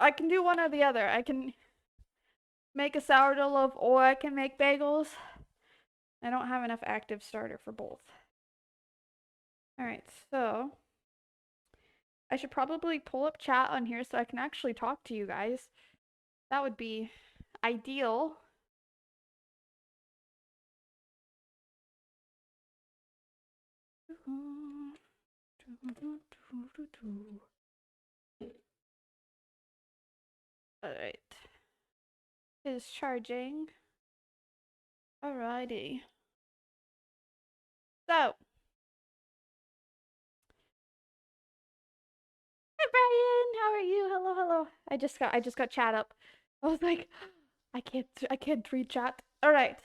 I can do one or the other. I can make a sourdough loaf or I can make bagels. I don't have enough active starter for both. Alright, so I should probably pull up chat on here so I can actually talk to you guys. That would be ideal. Alright. Is charging. Alrighty. So. Hi Brian, how are you? Hello, hello. I just got chat up. I was like, I can't read chat. Alright.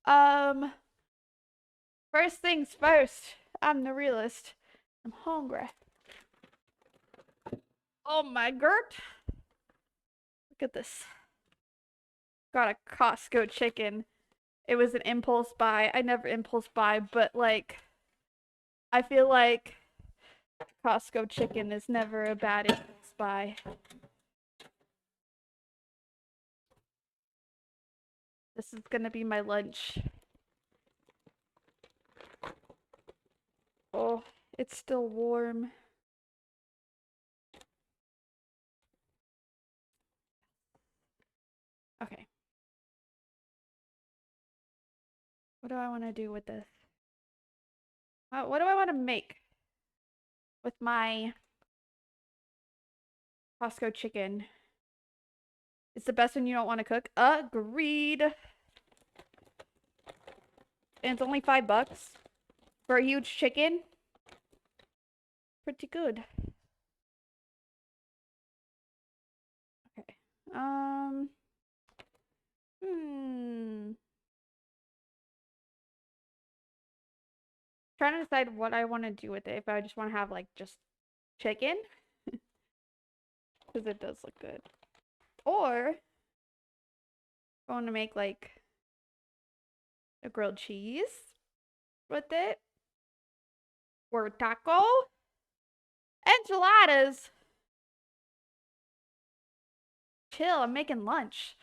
Um First things first. I'm the realist. I'm hungry. Oh my god. Look at this. Got a Costco chicken. It was an impulse buy. I never impulse buy, but like I feel like Costco chicken is never a bad impulse buy. This is gonna be my lunch. Oh, it's still warm. Okay. What do I want to do with this? What do I want to make with my Costco chicken? It's the best when you don't want to cook. Agreed. And it's only $5 for a huge chicken. Pretty good. Okay. Trying to decide what I want to do with it. If I just want to have like just chicken, because it does look good, or I want to make like a grilled cheese with it, or taco, enchiladas. Chill, I'm making lunch.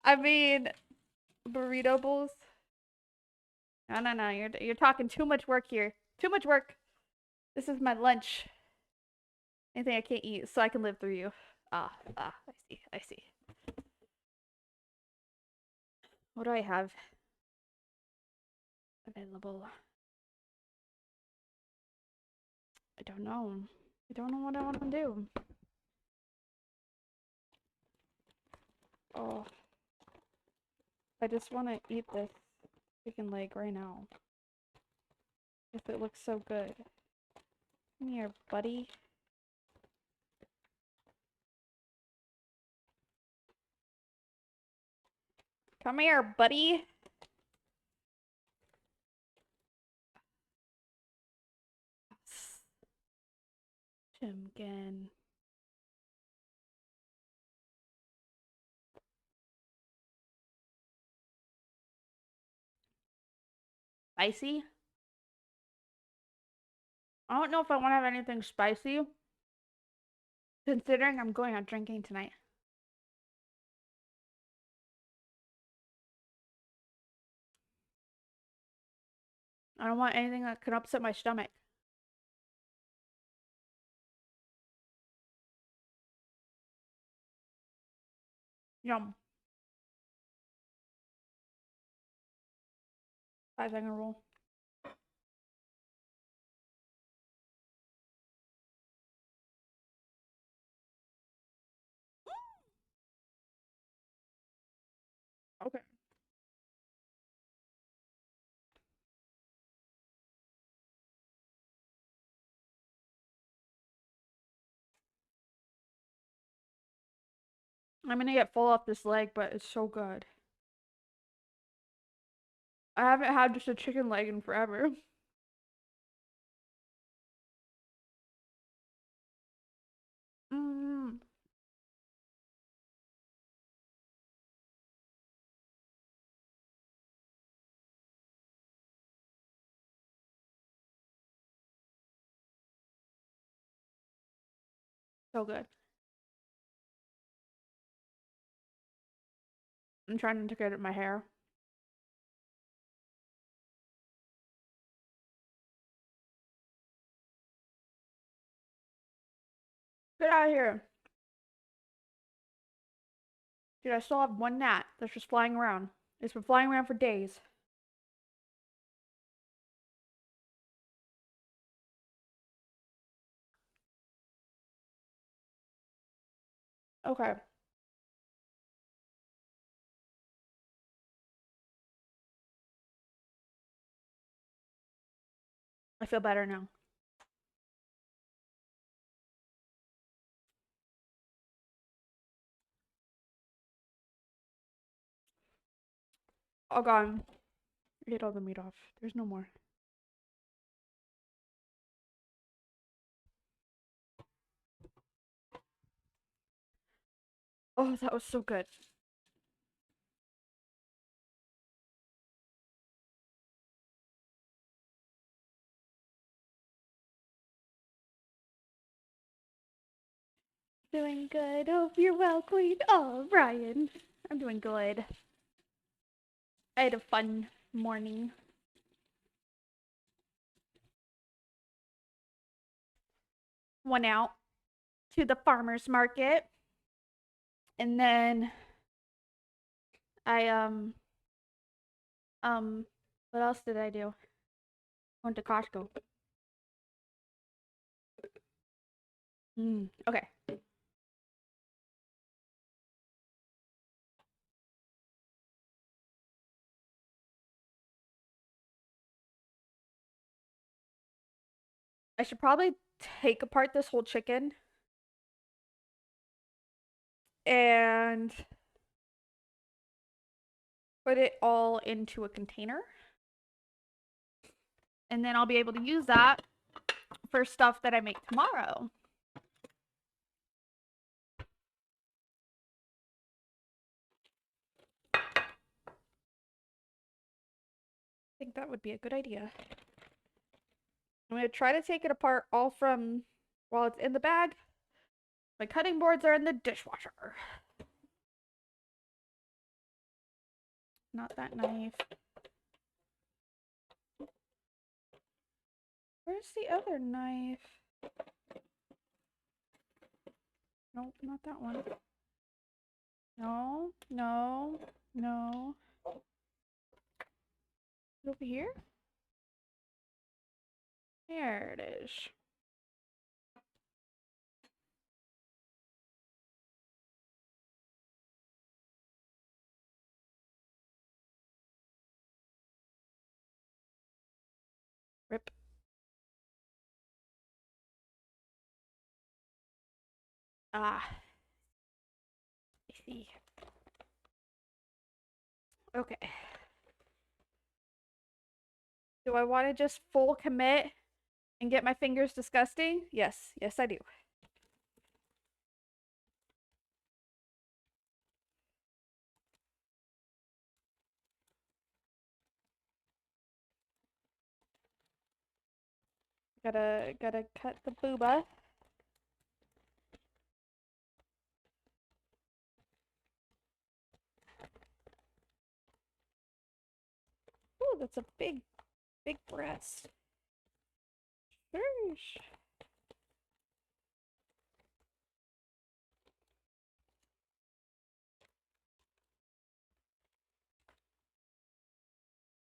I mean, burrito bowls. No, no, no. You're talking too much work here. Too much work. This is my lunch. Anything I can't eat, so I can live through you. I see. I see. What do I have available? I don't know. I don't know what I want to do. Oh, I just want to eat this chicken leg right now. If it looks so good. Come here, buddy. Come here, buddy. Chimkin. Spicy? I don't know if I want to have anything spicy, considering I'm going out drinking tonight. I don't want anything that can upset my stomach. Yum. 5-second rule. Okay. I'm gonna get full off this leg, but it's so good. I haven't had just a chicken leg in forever. Mmm. So good. I'm trying to get it in my hair. Get out of here. Dude, I still have one gnat that's just flying around. It's been flying around for days. Okay. I feel better now. Oh god. I ate all the meat off. There's no more. Oh, that was so good. Doing good. Oh, you're well, Queen. Oh, Ryan. I'm doing good. I had a fun morning. Went out to the farmer's market. And then I what else did I do? Went to Costco. Okay. I should probably take apart this whole chicken and put it all into a container. And then I'll be able to use that for stuff that I make tomorrow. I think that would be a good idea. I'm going to try to take it apart all from while it's in the bag. My cutting boards are in the dishwasher. Not that knife. Where's the other knife? Nope, not that one. No, no, no. Over here? There it is. Rip. Ah. I see. Okay. Do I want to just full commit and get my fingers disgusting? Yes. Yes, I do. Gotta cut the booba. Ooh, that's a big breast. Sheesh.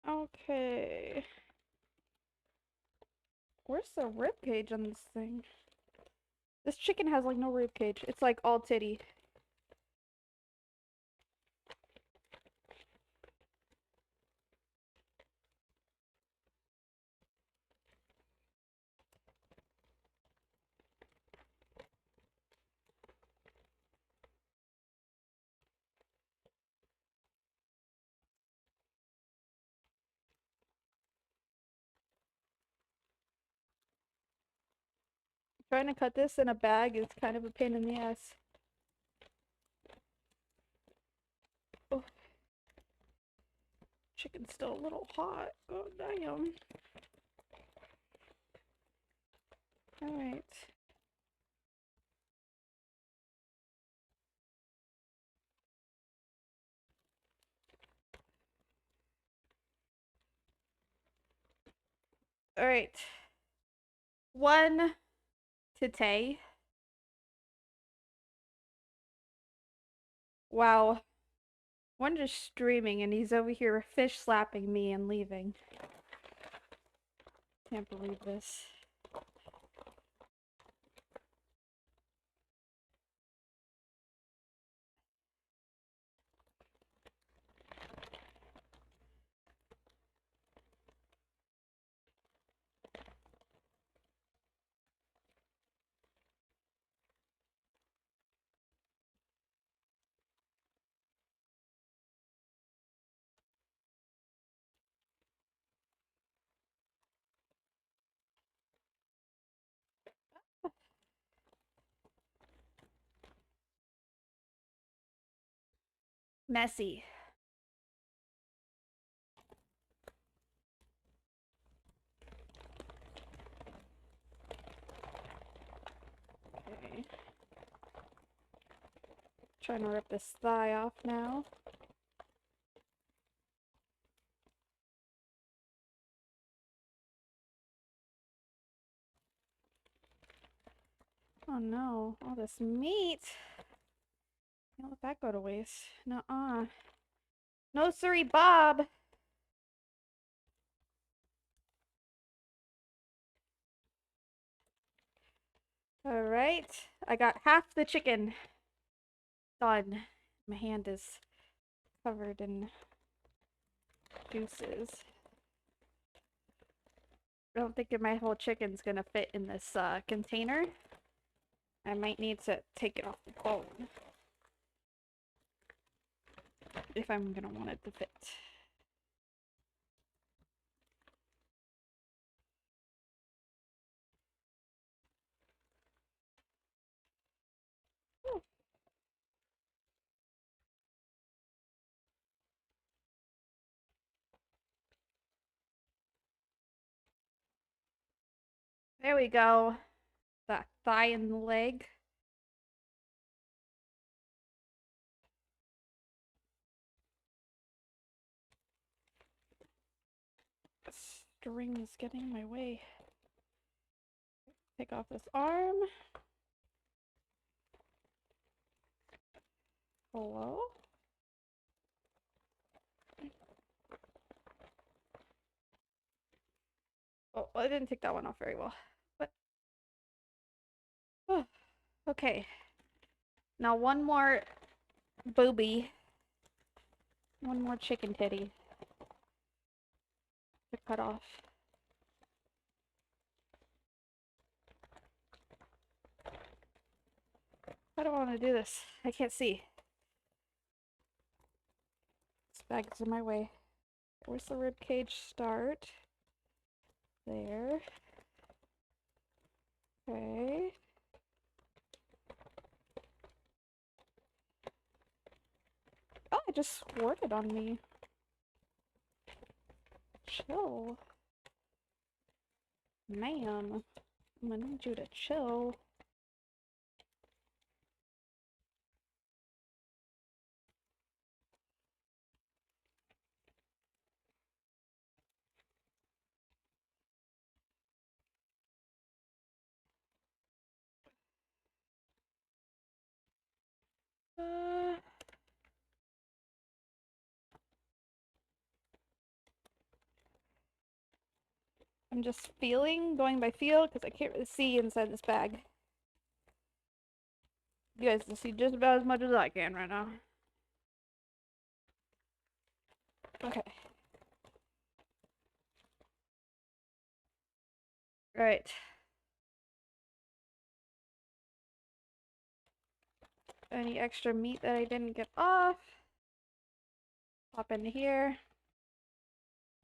Okay. Where's the rib cage on this thing? This chicken has like no rib cage. It's like all titty. Trying to cut this in a bag is kind of a pain in the ass. Oh. Chicken's still a little hot. Oh, damn. Alright. All right. One today. Wow. One just streaming and he's over here fish slapping me and leaving. Can't believe this. Messy. Okay. Trying to rip this thigh off now. Oh no, all this meat. Can't let that go to waste. Nuh-uh. No siree, Bob. All right, I got half the chicken done. My hand is covered in juices. I don't think my whole chicken's gonna fit in this container. I might need to take it off the bone if I'm gonna want it to fit. Ooh. There we go. That thigh and the leg. The string is getting in my way. Take off this arm. Hello? Oh, I didn't take that one off very well. But oh, okay. Now one more booby. One more chicken titty to cut off. I don't want to do this. I can't see. This bag is in my way. Where's the rib cage start? There. Okay. Oh, it just squirted on me. Chill. Man, I'm gonna need you to chill. Uh, I'm just going by feel, because I can't really see inside this bag. You guys can see just about as much as I can right now. Okay. Right. Any extra meat that I didn't get off, pop into here.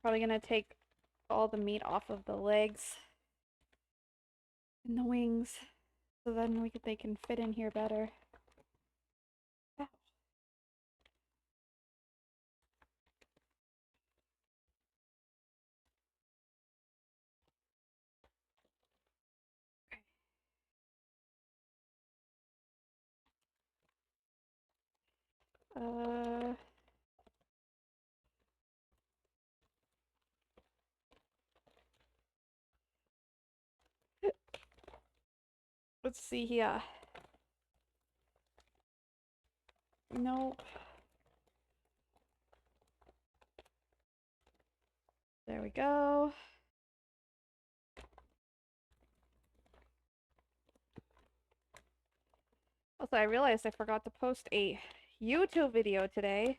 Probably gonna take all the meat off of the legs and the wings, so then they can fit in here better. Ow. Uh, Let's see here. Nope. There we go. Also, I realized I forgot to post a YouTube video today,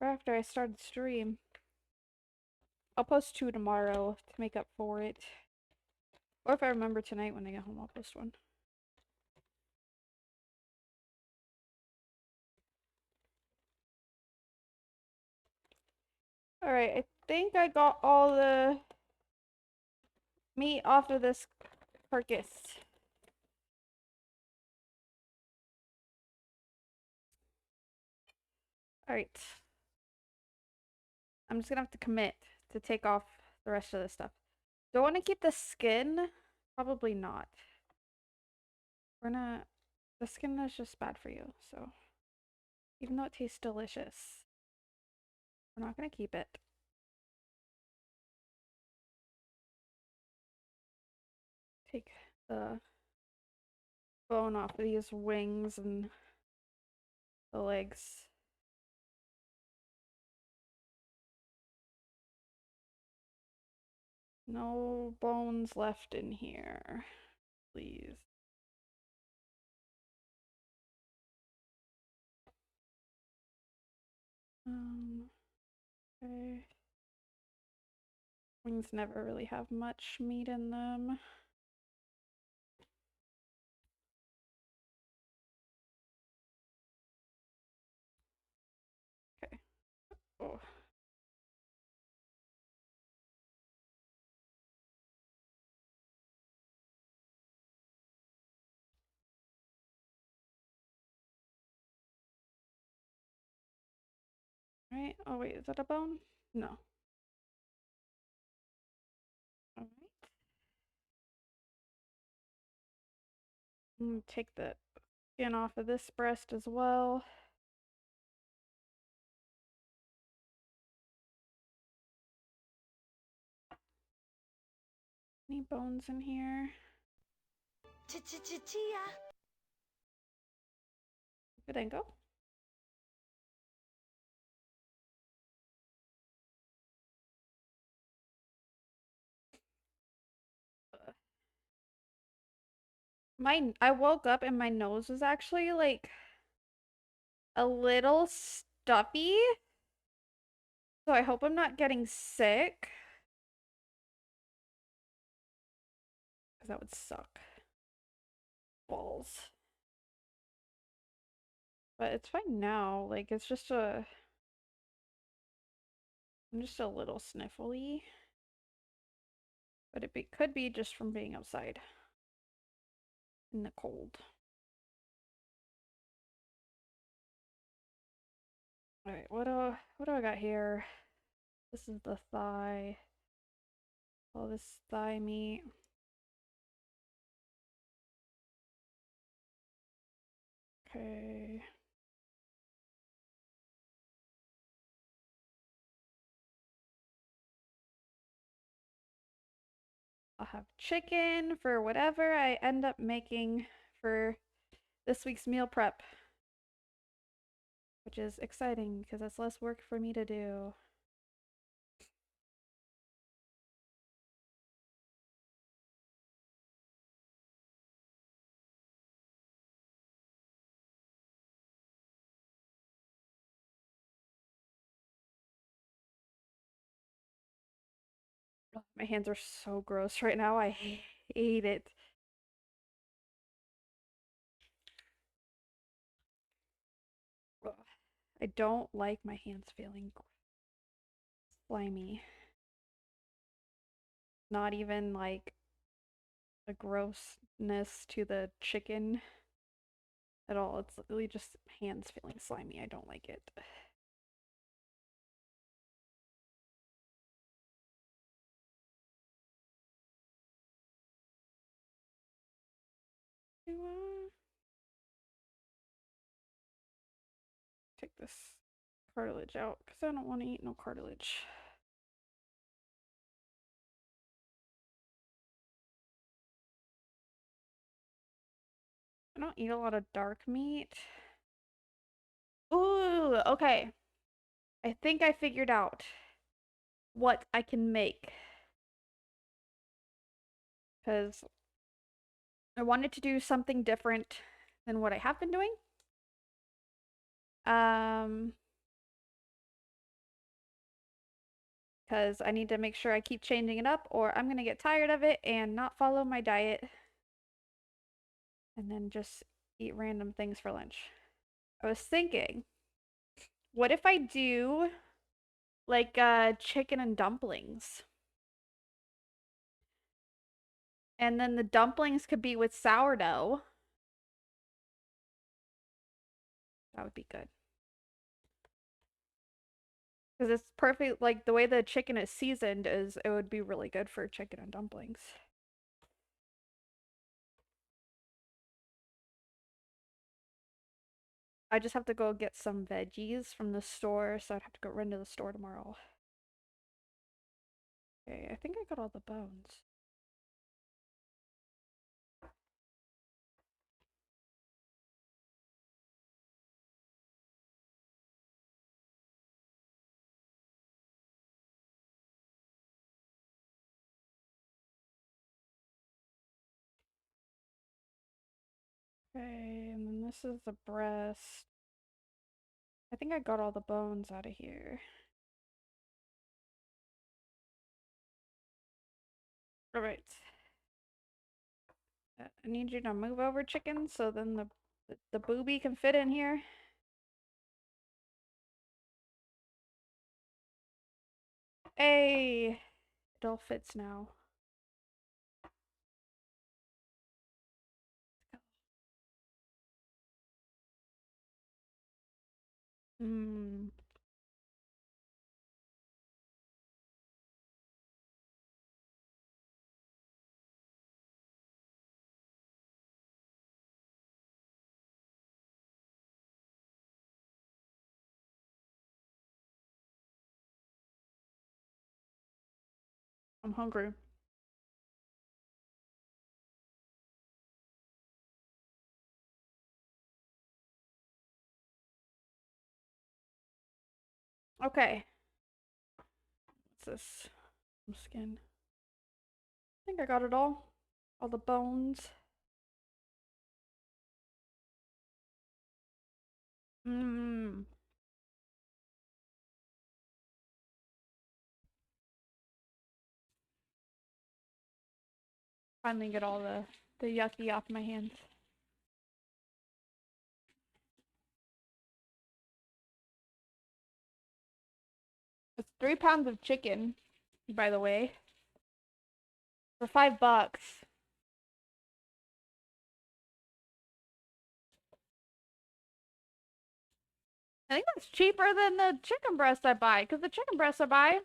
or after I started stream. I'll post 2 tomorrow to make up for it. Or if I remember tonight when I get home, I'll post one. Alright, I think I got all the meat off of this carcass. Alright. I'm just gonna have to commit to take off the rest of this stuff. Do I want to keep the skin? Probably not. We're gonna... The skin is just bad for you, so... Even though it tastes delicious, we're not gonna keep it. Take the bone off of these wings and the legs. No bones left in here, please. Okay. Wings never really have much meat in them. Okay. Oh. Right. Oh wait, is that a bone? No. All right. I'm gonna take the skin off of this breast as well. Any bones in here? Good angle. I woke up and my nose was actually like a little stuffy. So I hope I'm not getting sick. Because that would suck. Balls. But it's fine now. Like, it's just I'm just a little sniffly. But could be just from being outside in the cold. Alright, what do I got here? This is the thigh. All this thigh meat. Okay. I'll have chicken for whatever I end up making for this week's meal prep. Which is exciting because that's less work for me to do. My hands are so gross right now. I hate it. I don't like my hands feeling slimy. Not even like a grossness to the chicken at all. It's literally just hands feeling slimy. I don't like it. Take this cartilage out because I don't want to eat no cartilage. I don't eat a lot of dark meat. Ooh, okay. I think I figured out what I can make. Because I wanted to do something different than what I have been doing. Because I need to make sure I keep changing it up or I'm going to get tired of it and not follow my diet and then just eat random things for lunch. I was thinking, what if I do like chicken and dumplings? And then the dumplings could be with sourdough. That would be good. Because it's perfect, like the way the chicken is seasoned is it would be really good for chicken and dumplings. I just have to go get some veggies from the store, so I'd have to go run to the store tomorrow. Okay, I think I got all the bones. Okay, and then this is the breast. I think I got all the bones out of here. Alright. I need you to move over, chicken, so then the booby can fit in here. Hey! It all fits now. Hmm. I'm hungry. Okay. What's this? Some skin. I think I got it all. All the bones. Mmm. Finally get all the yucky off my hands. It's 3 pounds of chicken, by the way, for $5. I think that's cheaper than the chicken breast I buy, because the chicken breasts I buy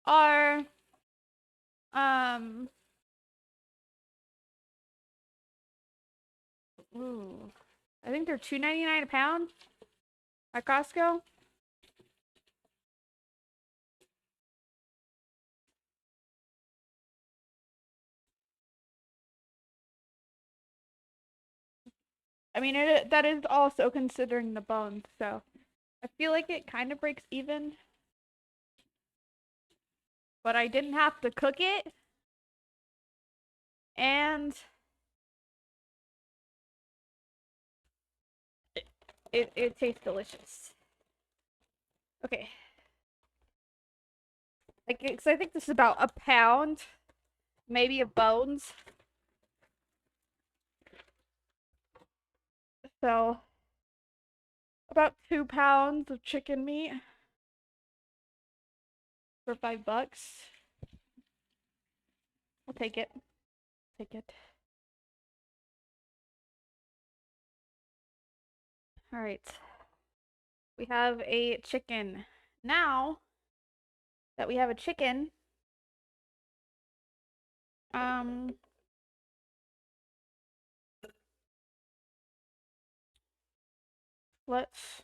are um ooh, I think they're $2.99 a pound at Costco. I mean, that is also considering the bones, so I feel like it kind of breaks even. But I didn't have to cook it, and it tastes delicious. Okay. Like, cause I think this is about a pound, maybe, of bones. So, about 2 pounds of chicken meat for $5. I'll take it. Take it. All right. We have a chicken. Now that we have a chicken, um, let's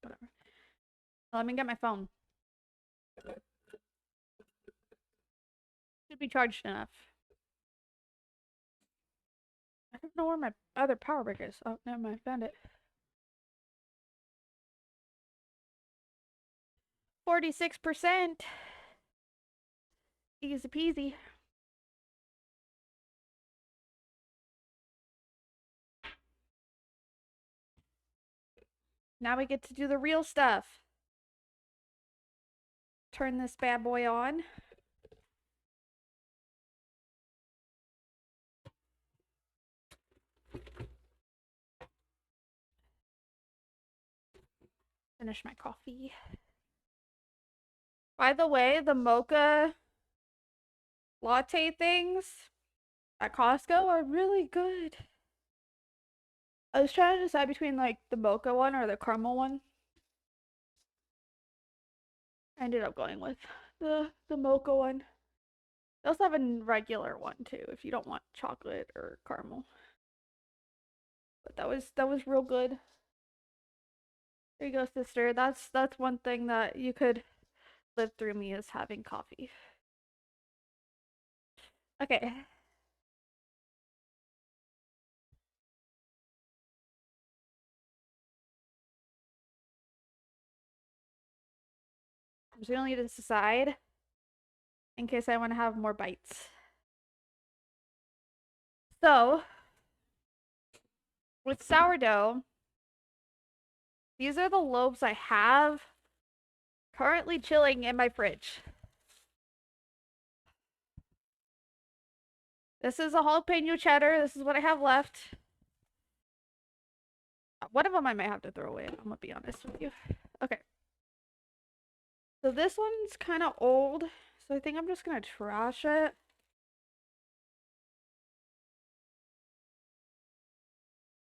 whatever. Let me get my phone. Should be charged enough. don't know where my other power brick is. Oh, never mind. Found it. 46%. Easy peasy. Now we get to do the real stuff. Turn this bad boy on. Finish my coffee. By the way, the mocha latte things at Costco are really good. I was trying to decide between like the mocha one or the caramel one. I ended up going with the mocha one. They also have a regular one too if you don't want chocolate or caramel. But that was real good. There you go, sister. That's one thing that you could live through me is having coffee. Okay. I'm just gonna leave this aside in case I want to have more bites. So, with sourdough, these are the loaves I have currently chilling in my fridge. This is a jalapeno cheddar. This is what I have left. One of them I might have to throw away, I'm gonna be honest with you. Okay. So this one's kind of old, so I think I'm just gonna trash it.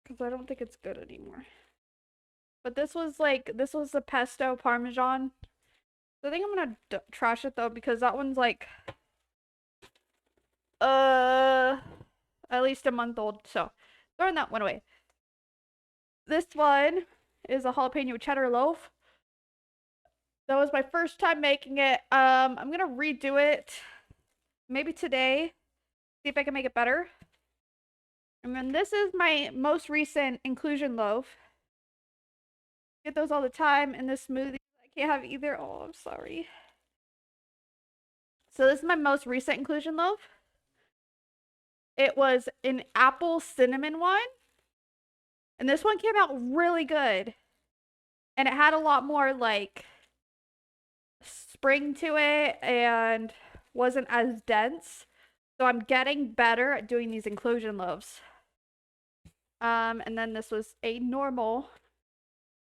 Because I don't think it's good anymore. But this was the pesto parmesan. So I think I'm gonna trash it though because that one's like at least a month old. So throwing that one away. This one is a jalapeno cheddar loaf. That was my first time making it. I'm gonna redo it maybe today. See if I can make it better. And then this is my most recent inclusion loaf. Get those all the time in this smoothie. I can't have either. Oh, I'm sorry. So this is my most recent inclusion loaf. It was an apple cinnamon one. And this one came out really good. And it had a lot more like spring to it and wasn't as dense. So I'm getting better at doing these inclusion loaves. And then this was a normal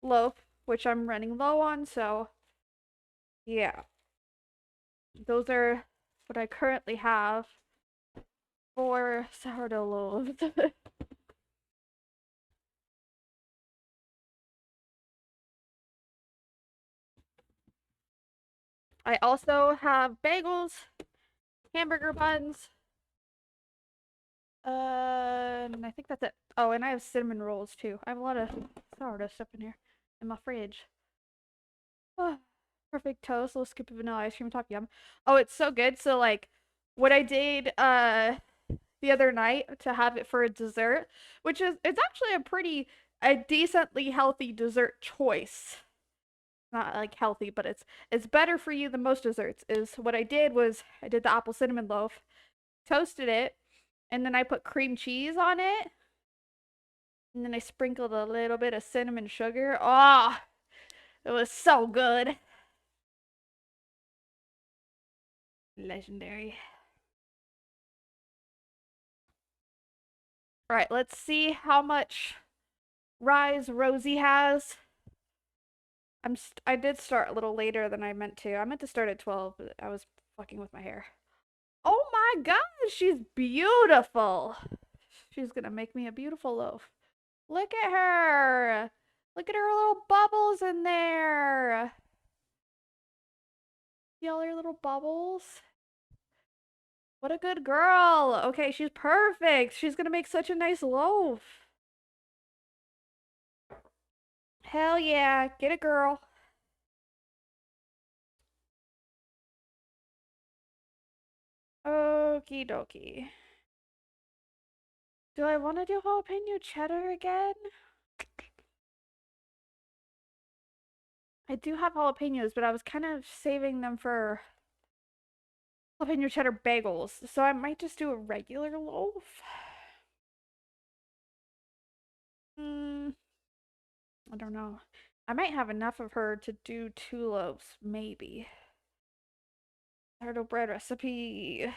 loaf, which I'm running low on, so yeah. Those are what I currently have for sourdough loaves. I also have bagels, hamburger buns, and I think that's it. Oh, and I have cinnamon rolls too. I have a lot of sourdough stuff in here in my fridge. Oh, perfect toast, little scoop of vanilla ice cream top, yum. Oh, it's so good. So like what I did the other night to have it for a dessert, which is it's actually a decently healthy dessert choice. Not like healthy, but it's better for you than most desserts. Is what I did was I did the apple cinnamon loaf, toasted it, and then I put cream cheese on it. And then I sprinkled a little bit of cinnamon sugar. Oh, it was so good. Legendary. All right, let's see how much rise Rosie has. I did start a little later than I meant to. I meant to start at 12, but I was fucking with my hair. Oh my god, she's beautiful. She's gonna make me a beautiful loaf. Look at her. Look at her little bubbles in there. See all her little bubbles? What a good girl. Okay, she's perfect. She's gonna make such a nice loaf. Hell yeah. Get it, girl. Okie dokie. Do I want to do jalapeno cheddar again? I do have jalapenos, but I was kind of saving them for jalapeno cheddar bagels, so I might just do a regular loaf. Hmm, I don't know. I might have enough of her to do 2 loaves, maybe. Sourdough bread recipe.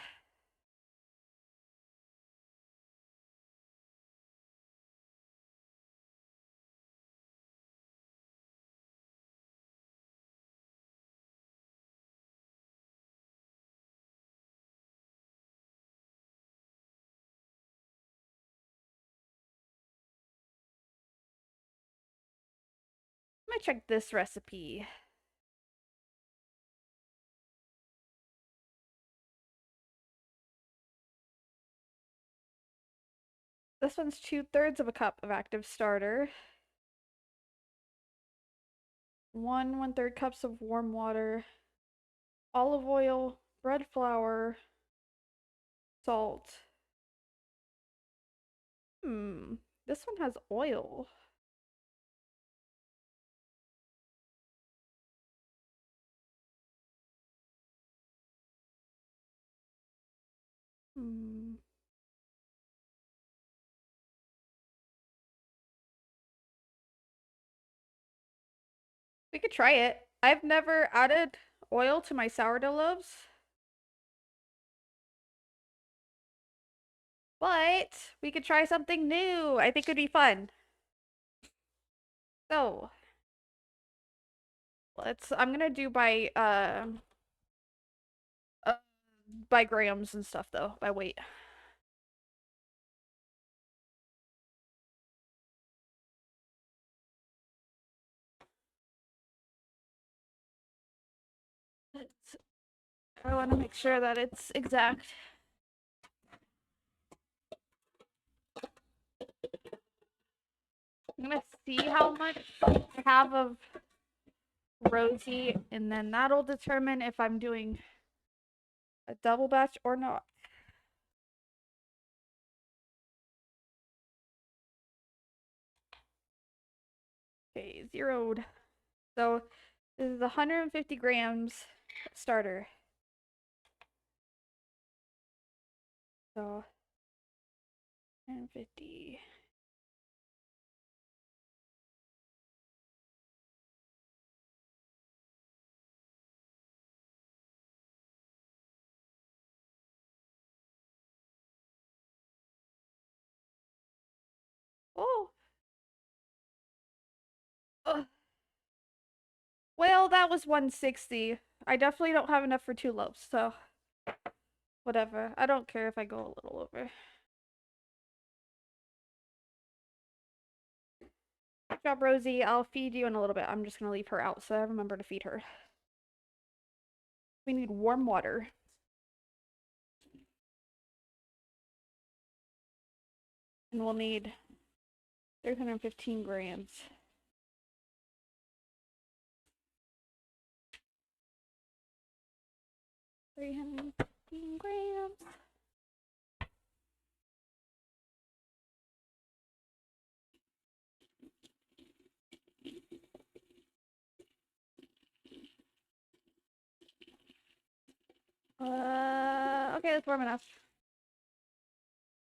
Let me check this recipe. This one's 2/3 of a cup of active starter. 1/3 cups of warm water, olive oil, bread flour, salt. This one has oil. Hmm. We could try it. I've never added oil to my sourdough loaves, but we could try something new. I think it'd be fun. So, I'm gonna do uh by grams and stuff though, by weight. It's, I want to make sure that it's exact. I'm gonna see how much I have of Rosie, and then that'll determine if I'm doing a double batch or not. Okay, zeroed. So this is 150 grams starter. So 150. Oh, ugh. Well, that was 160. I definitely don't have enough for 2 loaves, so whatever. I don't care if I go a little over. Good job, Rosie. I'll feed you in a little bit. I'm just gonna leave her out, so I remember to feed her. We need warm water. And we'll need 315 grams. 315 grams. Okay, that's warm enough.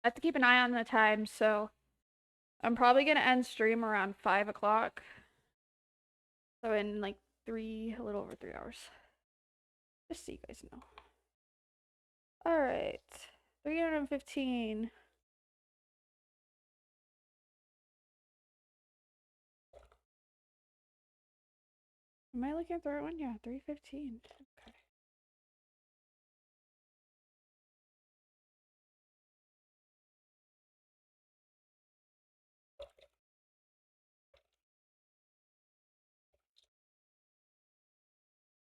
I have to keep an eye on the time, so I'm probably gonna end stream around 5 o'clock. So in like a little over 3 hours. Just so you guys know. Alright. 315. Am I looking at the right one? Yeah, 315. Okay.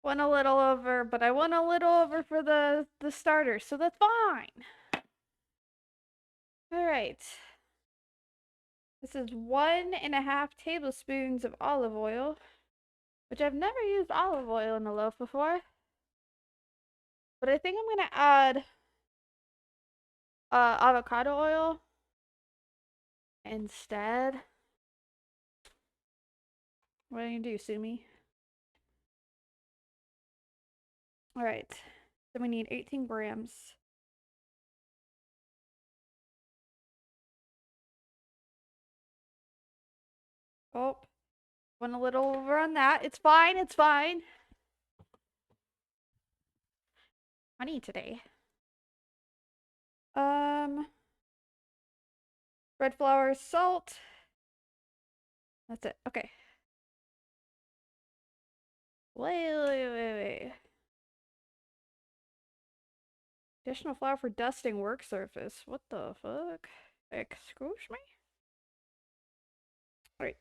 Went a little over, but I went a little over for the starter, so that's fine. Alright. This is 1.5 tablespoons of olive oil, which I've never used olive oil in a loaf before. But I think I'm gonna add avocado oil instead. What do you do, sue me? All right. Then we need 18 grams. Oh, went a little over on that. It's fine. It's fine. Honey today. Bread flour, salt. That's it. Okay. Wait. Additional flour for dusting work surface. What the fuck? Excuse me? Alright.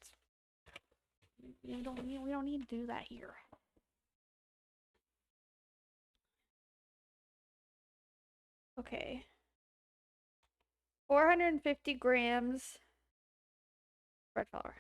We don't need to do that here. Okay. 450 grams bread flour.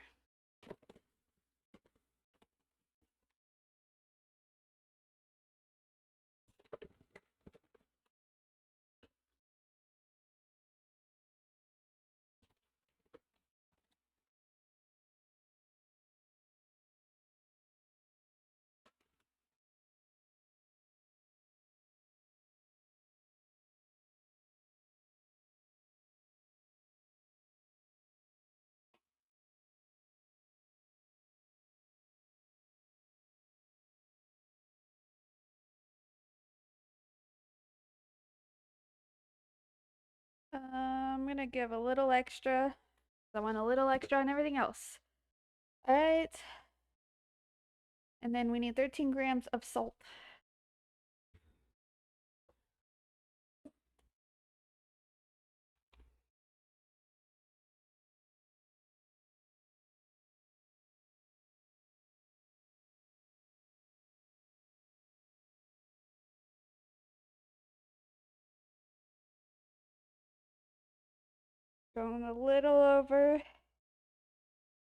I'm gonna give a little extra. I want a little extra on everything else. Alright. And then we need 13 grams of salt. Going a little over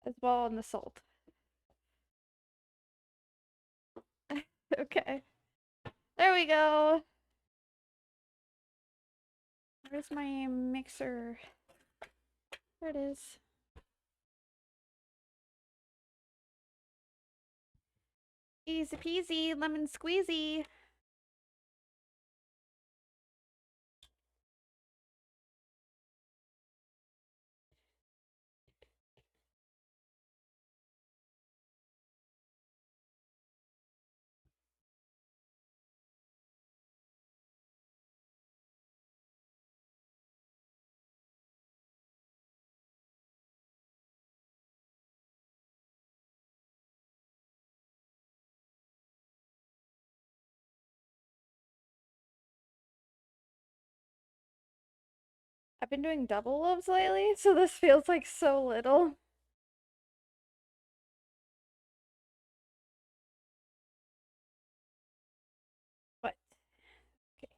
as well on the salt. Okay. There we go. Where's my mixer? There it is. Easy peasy, lemon squeezy. I've been doing double loaves lately, so this feels like so little. But okay.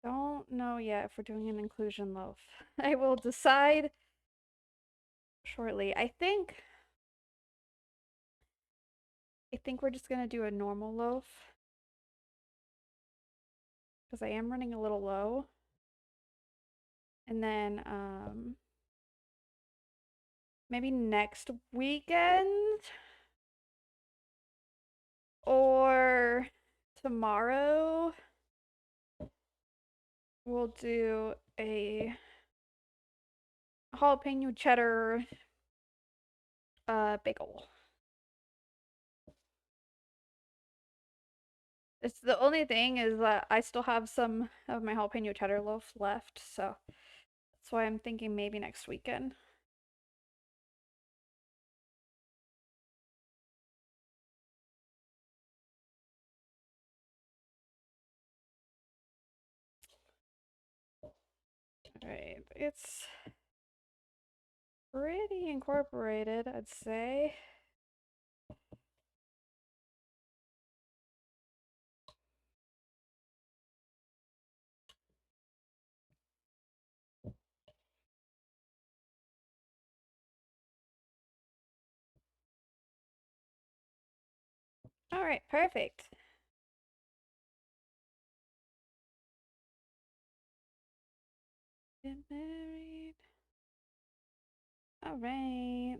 Don't know yet if we're doing an inclusion loaf. I will decide shortly. I think we're just gonna do a normal loaf. Because I am running a little low. And then maybe next weekend or tomorrow we'll do a jalapeno cheddar bagel. It's the only thing is that I still have some of my jalapeno cheddar loaf left, so that's why I'm thinking maybe next weekend. Alright, it's pretty incorporated, I'd say. Alright, perfect. Get married. All right.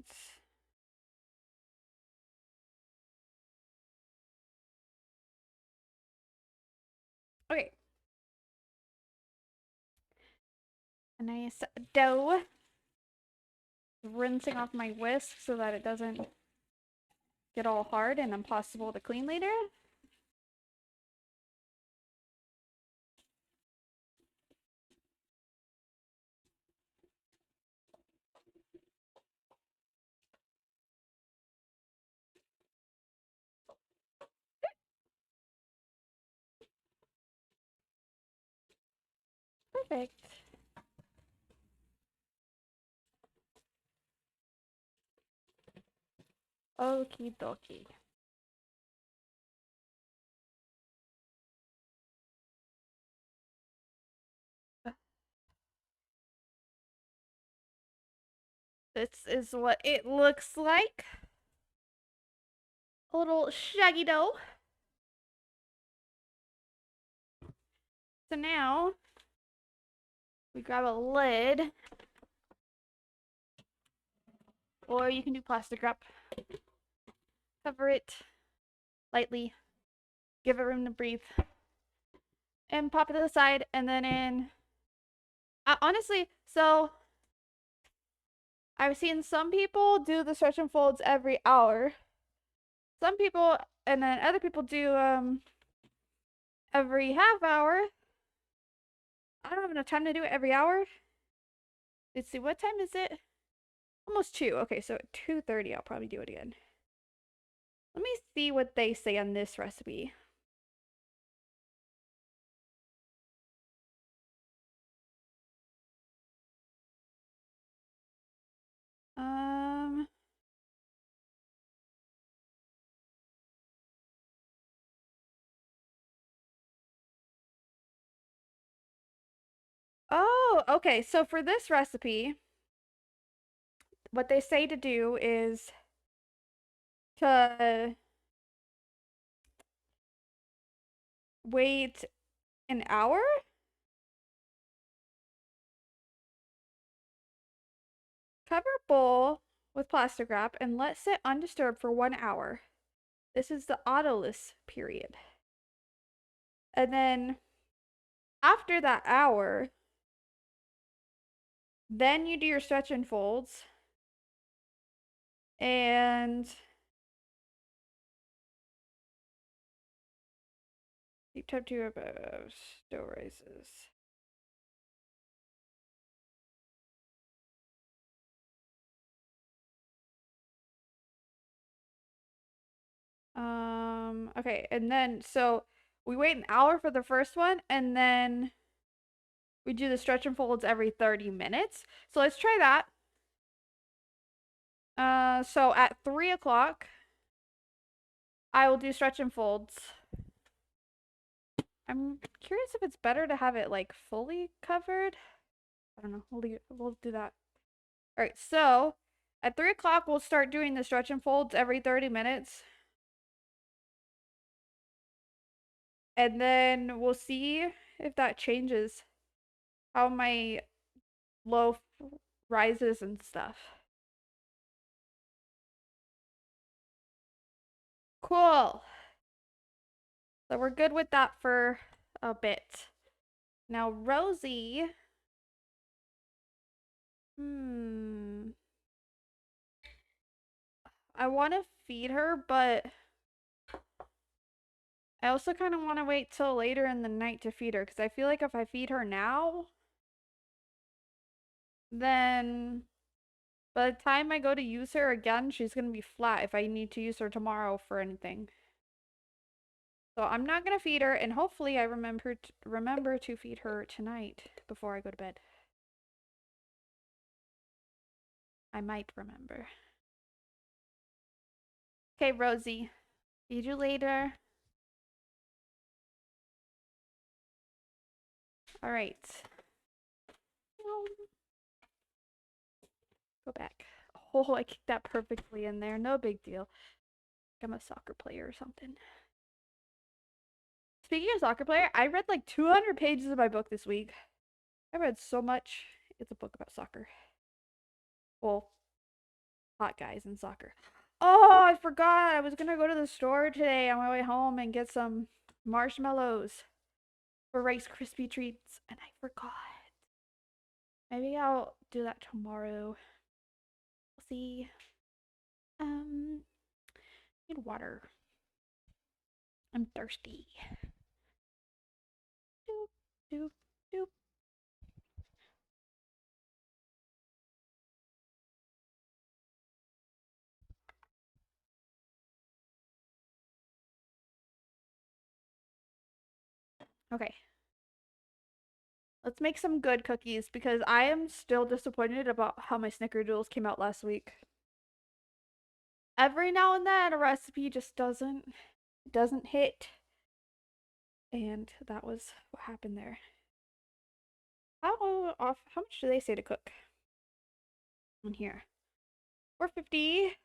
Okay. A nice dough. Rinsing off my whisk so that it doesn't get all hard and impossible to clean later. Perfect. Okie dokie. This is what it looks like. A little shaggy dough. So now we grab a lid, or you can do plastic wrap. Cover it lightly, give it room to breathe, and pop it to the side, and then in. Honestly, so I've seen some people do the stretch and folds every hour. Some people, and then other people do every half hour. I don't have enough time to do it every hour. Let's see, what time is it? Almost 2. Okay, so at 2:30 I'll probably do it again. Let me see what they say on this recipe. Um Oh, okay. So for this recipe, what they say to do is to wait an hour. Cover bowl with plastic wrap and let sit undisturbed for 1 hour. This is the autoless period. And then after that hour, then you do your stretch and folds. And deep tap to above dough rises. Okay, and then so we wait an hour for the first one, and then we do the stretch and folds every 30 minutes. So let's try that. So at 3 o'clock, I will do stretch and folds. I'm curious if it's better to have it like fully covered. I don't know. We'll do that. All right. So at 3 o'clock, we'll start doing the stretch and folds every 30 minutes. And then we'll see if that changes how my loaf rises and stuff. Cool. So we're good with that for a bit. Now, Rosie. I want to feed her, but I also kind of want to wait till later in the night to feed her because I feel like if I feed her now, then by the time I go to use her again, she's going to be flat if I need to use her tomorrow for anything. So I'm not going to feed her, and hopefully I remember to feed her tonight before I go to bed. I might remember. Okay, Rosie. Feed you later. All right. Go back. Oh, I kicked that perfectly in there. No big deal. I'm a soccer player or something. Speaking of soccer player, I read like 200 pages of my book this week. I read so much. It's a book about soccer. Well, hot guys in soccer. Oh, I forgot. I was gonna go to the store today on my way home and get some marshmallows for Rice Krispie treats, and I forgot. Maybe I'll do that tomorrow. We'll see. Um, need water. I'm thirsty. Doop, doop, doop. Okay. Let's make some good cookies because I am still disappointed about how my snickerdoodles came out last week. Every now and then a recipe just doesn't hit. And that was what happened there. How much do they say to cook? On here. 450.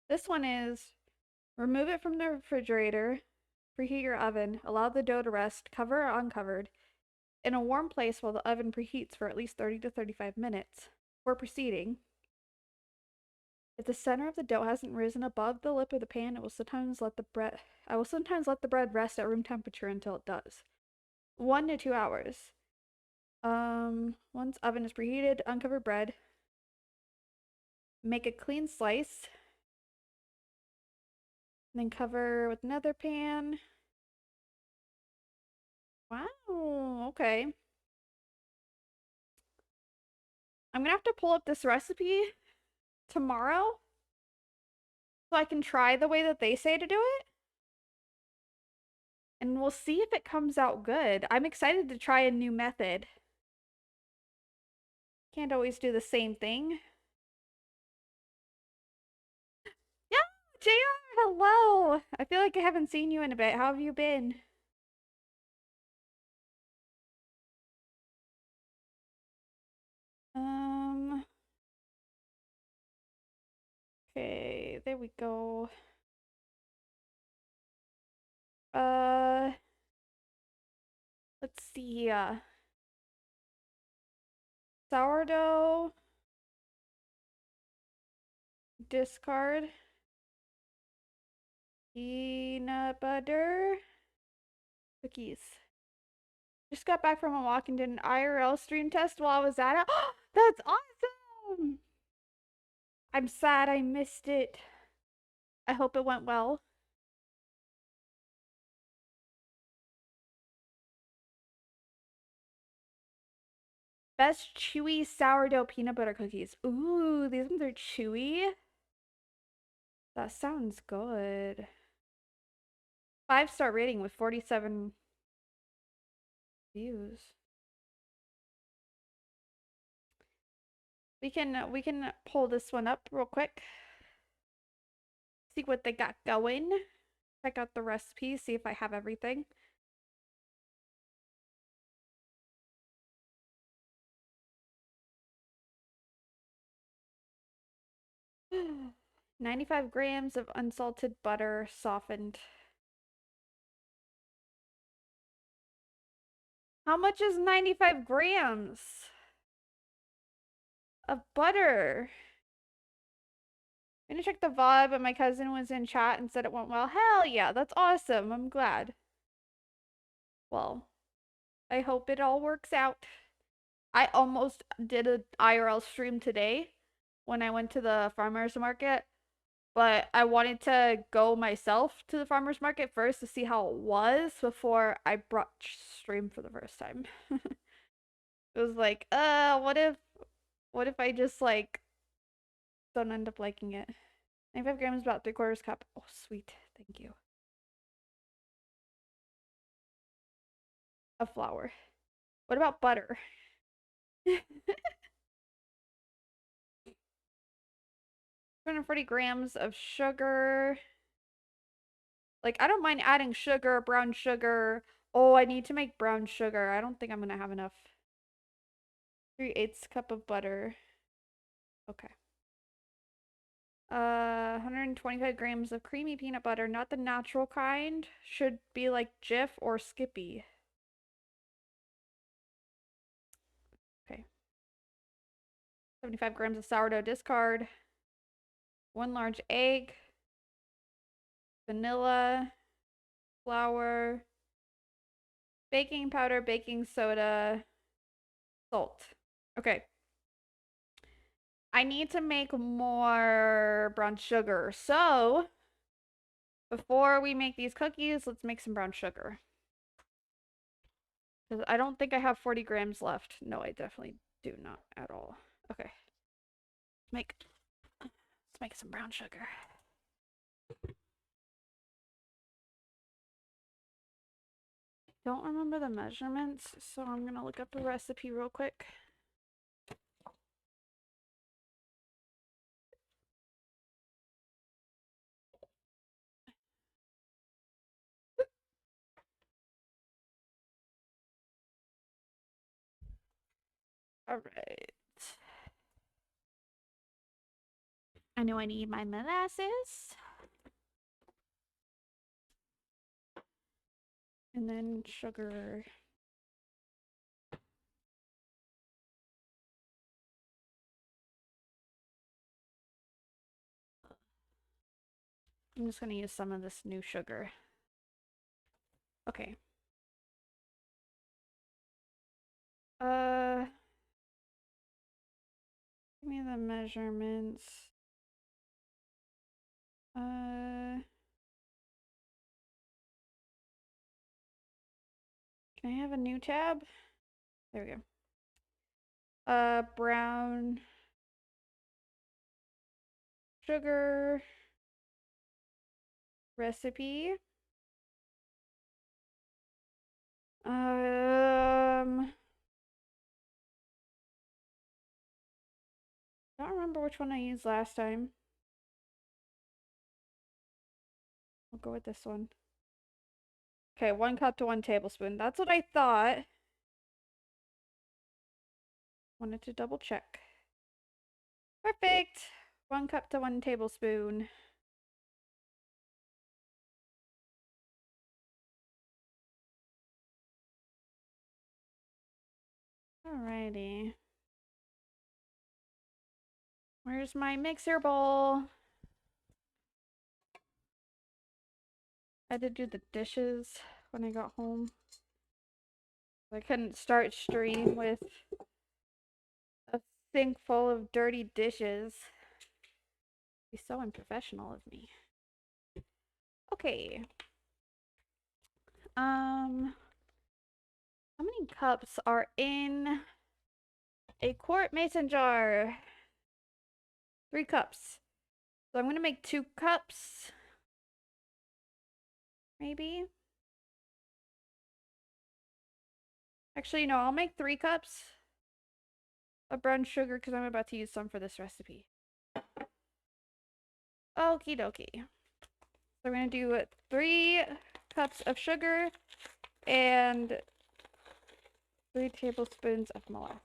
This one is remove it from the refrigerator, preheat your oven, allow the dough to rest, cover or uncovered, in a warm place while the oven preheats for at least 30 to 35 minutes. For proceeding, if the center of the dough hasn't risen above the lip of the pan, I will sometimes let the bread rest at room temperature until it does. 1 to 2 hours. Once oven is preheated, uncover bread. Make a clean slice. Then cover with another pan. Wow, okay. I'm gonna have to pull up this recipe tomorrow so I can try the way that they say to do it. And we'll see if it comes out good. I'm excited to try a new method. Can't always do the same thing. Yeah, JR, hello. I feel like I haven't seen you in a bit. How have you been? Um, okay, there we go. Uh, let's see. Sourdough, discard, peanut butter, cookies. Just got back from a walk and did an IRL stream test while I was at it. That's awesome! I'm sad I missed it. I hope it went well. Best chewy sourdough peanut butter cookies. Ooh, these ones are chewy. That sounds good. 5-star rating with 47 views. We can pull this one up real quick. See what they got going. Check out the recipe, see if I have everything. "95 grams of unsalted butter softened." How much is 95 grams of butter? I'm gonna check the VOD, but my cousin was in chat and said it went well. Hell yeah, that's awesome. I'm glad. Well, I hope it all works out. I almost did an IRL stream today when I went to the farmer's market, but I wanted to go myself to the farmer's market first to see how it was before I brought stream for the first time. It was like, what if I just like don't end up liking it? 95 grams, about 3/4 cup. Oh, sweet. Thank you. Of flour. What about butter? 240 grams of sugar. Like, I don't mind adding sugar, brown sugar. Oh, I need to make brown sugar. I don't think I'm gonna have enough. 3/8 cup of butter. Okay. 125 grams of creamy peanut butter, not the natural kind. Should be like Jif or Skippy. Okay. 75 grams of sourdough, discard. 1 large egg. Vanilla. Flour. Baking powder, baking soda. Salt. Okay. I need to make more brown sugar. So, before we make these cookies, let's make some brown sugar. Because I don't think I have 40 grams left. No, I definitely do not at all. Okay. Let's make some brown sugar. Don't remember the measurements, so I'm gonna look up a recipe real quick. All right. I know I need my molasses. And then sugar. I'm just gonna use some of this new sugar. Okay. Give me the measurements. Can I have a new tab? There we go. Brown sugar recipe. Don't remember which one I used last time. I'll go with this one. Okay, 1 cup to 1 tablespoon. That's what I thought. Wanted to double check. Perfect. 1 cup to 1 tablespoon. Alrighty. Where's my mixer bowl? I had to do the dishes when I got home. I couldn't start stream with a sink full of dirty dishes. It'd be so unprofessional of me. Okay. How many cups are in a quart mason jar? 3 cups. So I'm gonna make 2 cups. Maybe. Actually, no, I'll make 3 cups of brown sugar because I'm about to use some for this recipe. Okie dokie. So we're gonna do 3 cups of sugar and 3 tablespoons of molasses.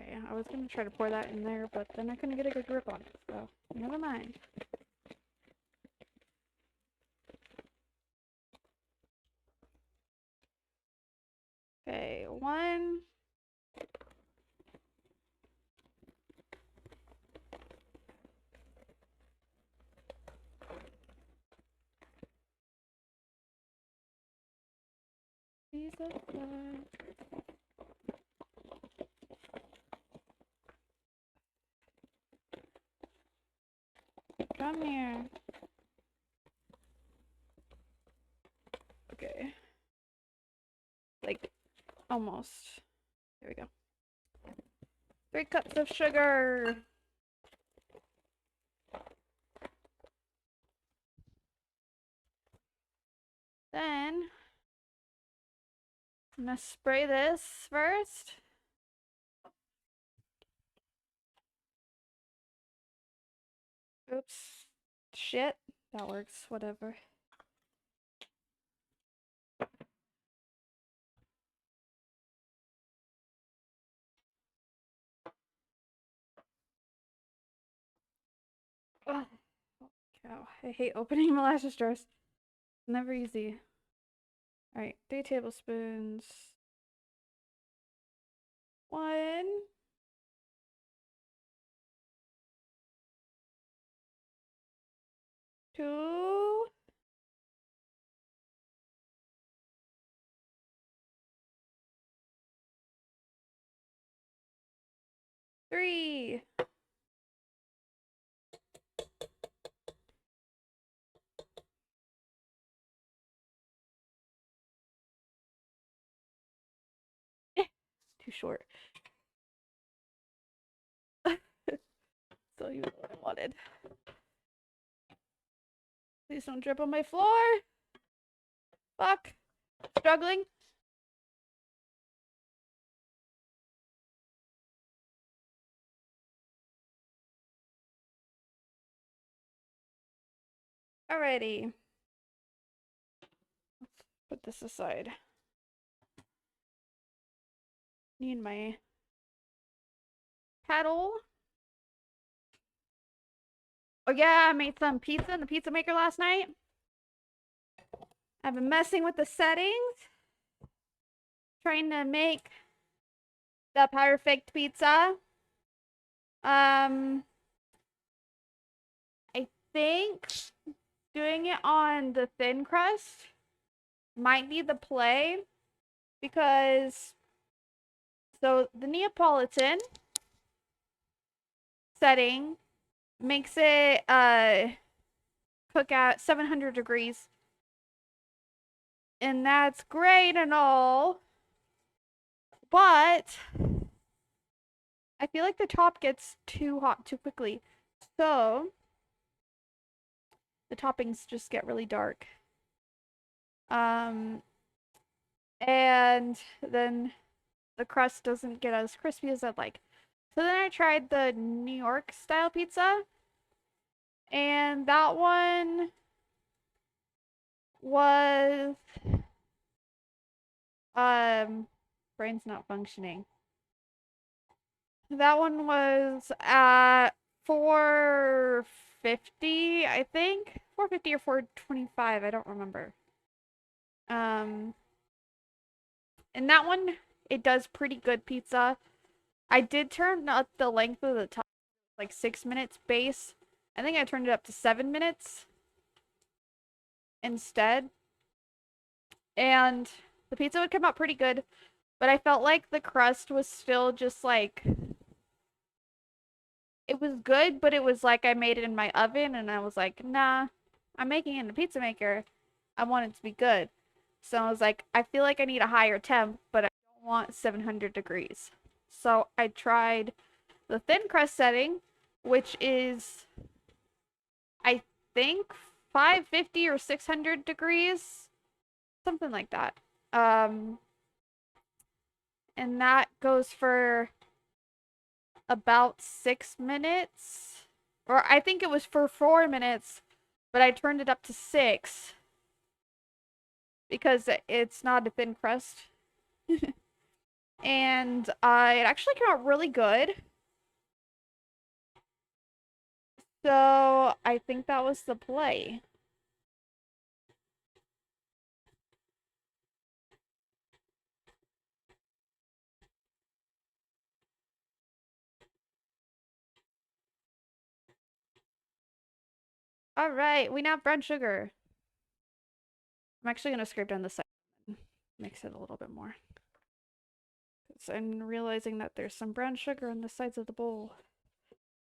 Okay, I was gonna try to pour that in there, but then I couldn't get a good grip on it, so never mind. Okay, 1. Piece of flour. Come here. Okay. Like, almost. There we go. 3 cups of sugar. Then, I'm gonna spray this first. Oops. Shit. That works. Whatever. Ugh. Cow. I hate opening molasses jars. Never easy. Alright, 3 tablespoons. 1. 2. 3. Too short. So you know what I wanted. Please don't drip on my floor. Fuck. Struggling. Alrighty. Let's put this aside. Need my paddle. Oh yeah, I made some pizza in the pizza maker last night. I've been messing with the settings. Trying to make the perfect pizza. I think doing it on the thin crust might be the play because so the Neapolitan setting makes it cook at 700 degrees, and that's great and all, but I feel like the top gets too hot too quickly, so the toppings just get really dark. And then the crust doesn't get as crispy as I'd like. So then I tried the New York style pizza, and that one was brain's not functioning. That one was at 450, I think. 450 or 425, I don't remember. And that one, it does pretty good pizza. I did turn up the length of the top, like 6 minutes base. I think I turned it up to 7 minutes instead. And the pizza would come out pretty good, but I felt like the crust was still just like it was good, but it was like I made it in my oven and I was like, nah, I'm making it in a pizza maker. I want it to be good. So I was like, I feel like I need a higher temp, but I don't want 700 degrees. So I tried the thin crust setting, which is, I think, 550 or 600 degrees, something like that. And that goes for about 6 minutes. Or I think it was for 4 minutes, but I turned it up to 6 because it's not a thin crust. And it actually came out really good. So I think that was the play. All right, we now have brown sugar. I'm actually going to scrape down the side and mix it a little bit more. I'm realizing that there's some brown sugar on the sides of the bowl.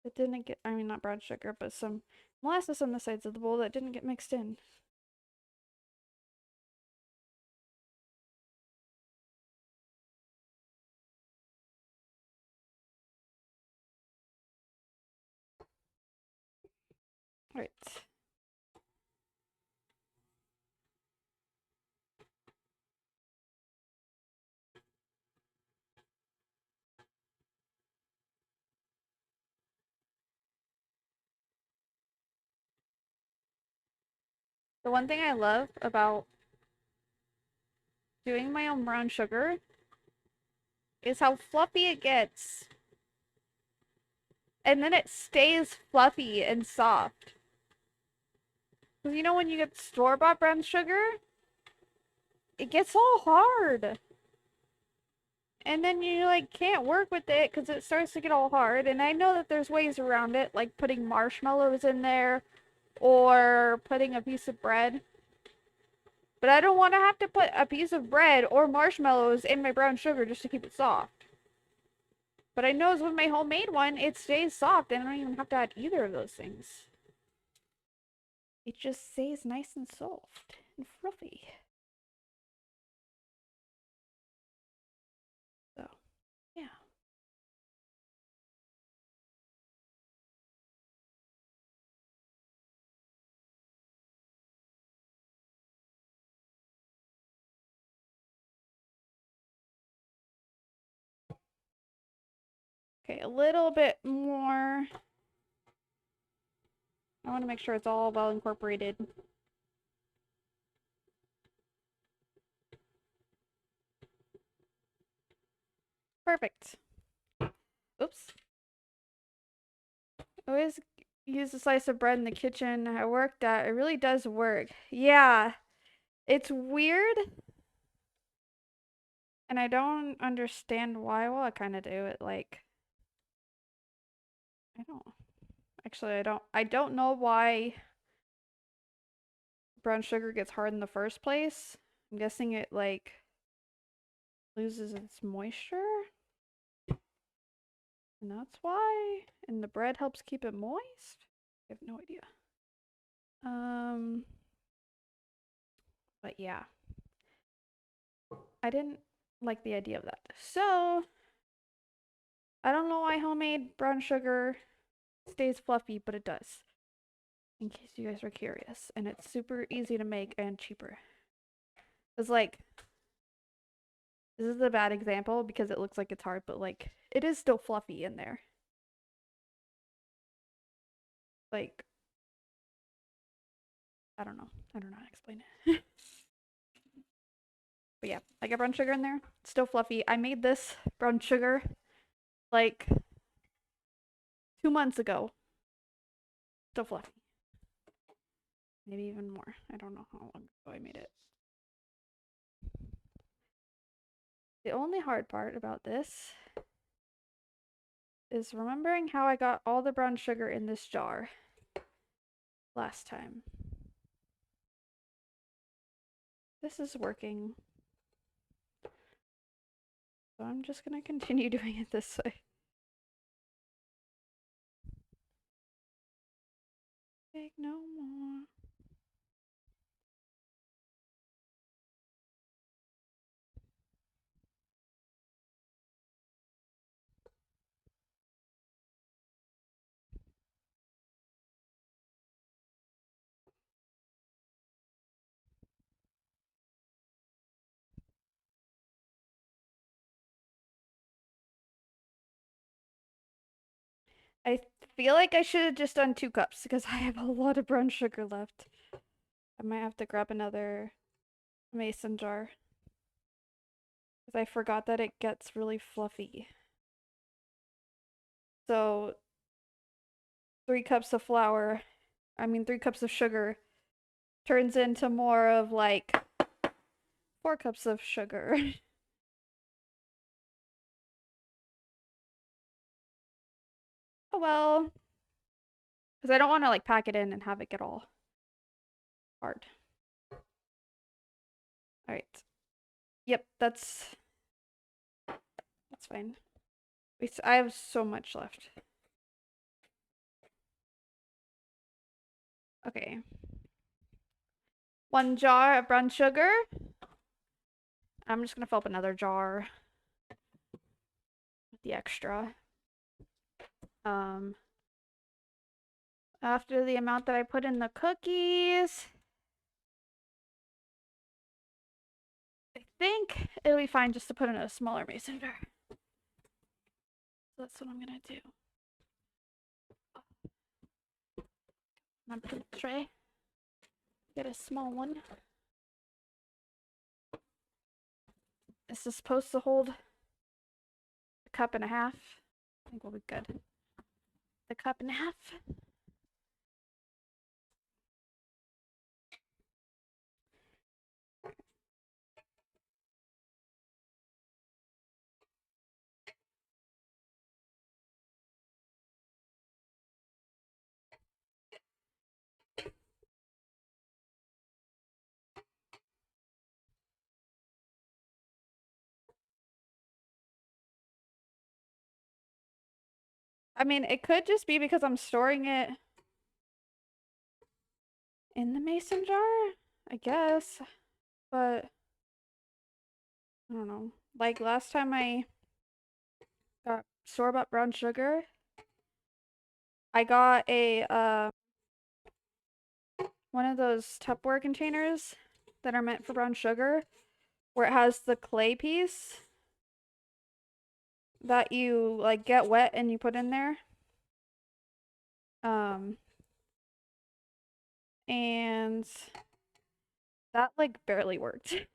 It didn't get, I mean, not brown sugar, but some molasses on the sides of the bowl that didn't get mixed in. All right. The one thing I love about doing my own brown sugar is how fluffy it gets. And then it stays fluffy and soft. Because you know when you get store-bought brown sugar, it gets all hard. And then you like can't work with it because it starts to get all hard. And I know that there's ways around it, like putting marshmallows in there or putting a piece of bread. But I don't want to have to put a piece of bread or marshmallows in my brown sugar just to keep it soft. But I know with my homemade one, it stays soft and I don't even have to add either of those things. It just stays nice and soft and fluffy. So, yeah. Okay, a little bit more. I want to make sure it's all well incorporated. Perfect. Oops. I always use a slice of bread in the kitchen I worked at. It really does work. Yeah. It's weird. And I don't understand why. Well, I kind of do it. Like, I don't. Actually, I don't know why brown sugar gets hard in the first place. I'm guessing it, like, loses its moisture. And that's why. And the bread helps keep it moist. I have no idea. But yeah. I didn't like the idea of that. So, I don't know why homemade brown sugar stays fluffy, but it does. In case you guys are curious. And it's super easy to make and cheaper. It's like, this is a bad example because it looks like it's hard, but like, it is still fluffy in there. Like, I don't know. I don't know how to explain it. But yeah, I got brown sugar in there. It's still fluffy. I made this brown sugar like 2 months ago. Still fluffy. Maybe even more. I don't know how long ago I made it. The only hard part about this is remembering how I got all the brown sugar in this jar last time. This is working. So I'm just gonna continue doing it this way. Take no more. I feel like I should have just done 2 cups because I have a lot of brown sugar left. I might have to grab another mason jar. Because I forgot that it gets really fluffy. So 3 cups of flour, 3 cups of sugar turns into more of like 4 cups of sugar. Oh well. Because I don't want to like pack it in and have it get all hard. Alright. Yep, that's fine. Wait, I have so much left. Okay. 1 jar of brown sugar. I'm just gonna fill up another jar with the extra. After the amount that I put in the cookies, I think it'll be fine just to put in a smaller mason jar. So that's what I'm gonna do. I'm gonna put the tray. Get a small one. This is supposed to hold a cup and a half. I think we'll be good. The cup and a half. I mean, it could just be because I'm storing it in the mason jar, I guess. But I don't know. Like last time I got store-bought brown sugar, I got a one of those Tupperware containers that are meant for brown sugar, where it has the clay piece that you like get wet and you put in there. And that like barely worked.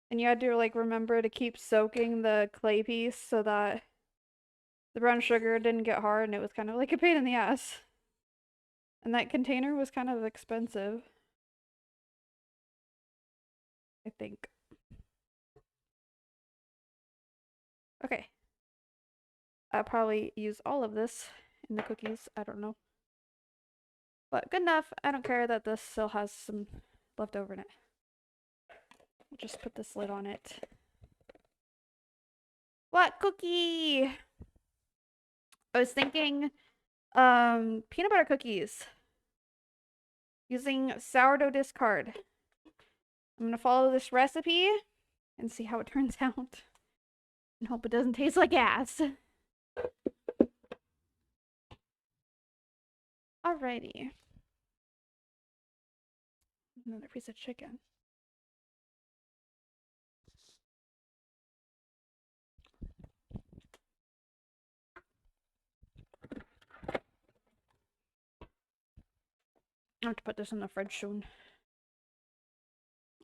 And you had to like remember to keep soaking the clay piece so that the brown sugar didn't get hard, and it was kind of like a pain in the ass. And that container was kind of expensive, I think. Okay. I'll probably use all of this in the cookies. I don't know. But good enough. I don't care that this still has some left over in it. I'll just put this lid on it. What cookie? I was thinking peanut butter cookies using sourdough discard. I'm gonna follow this recipe and see how it turns out. And hope it doesn't taste like ass. Alrighty. Another piece of chicken. I have to put this in the fridge soon,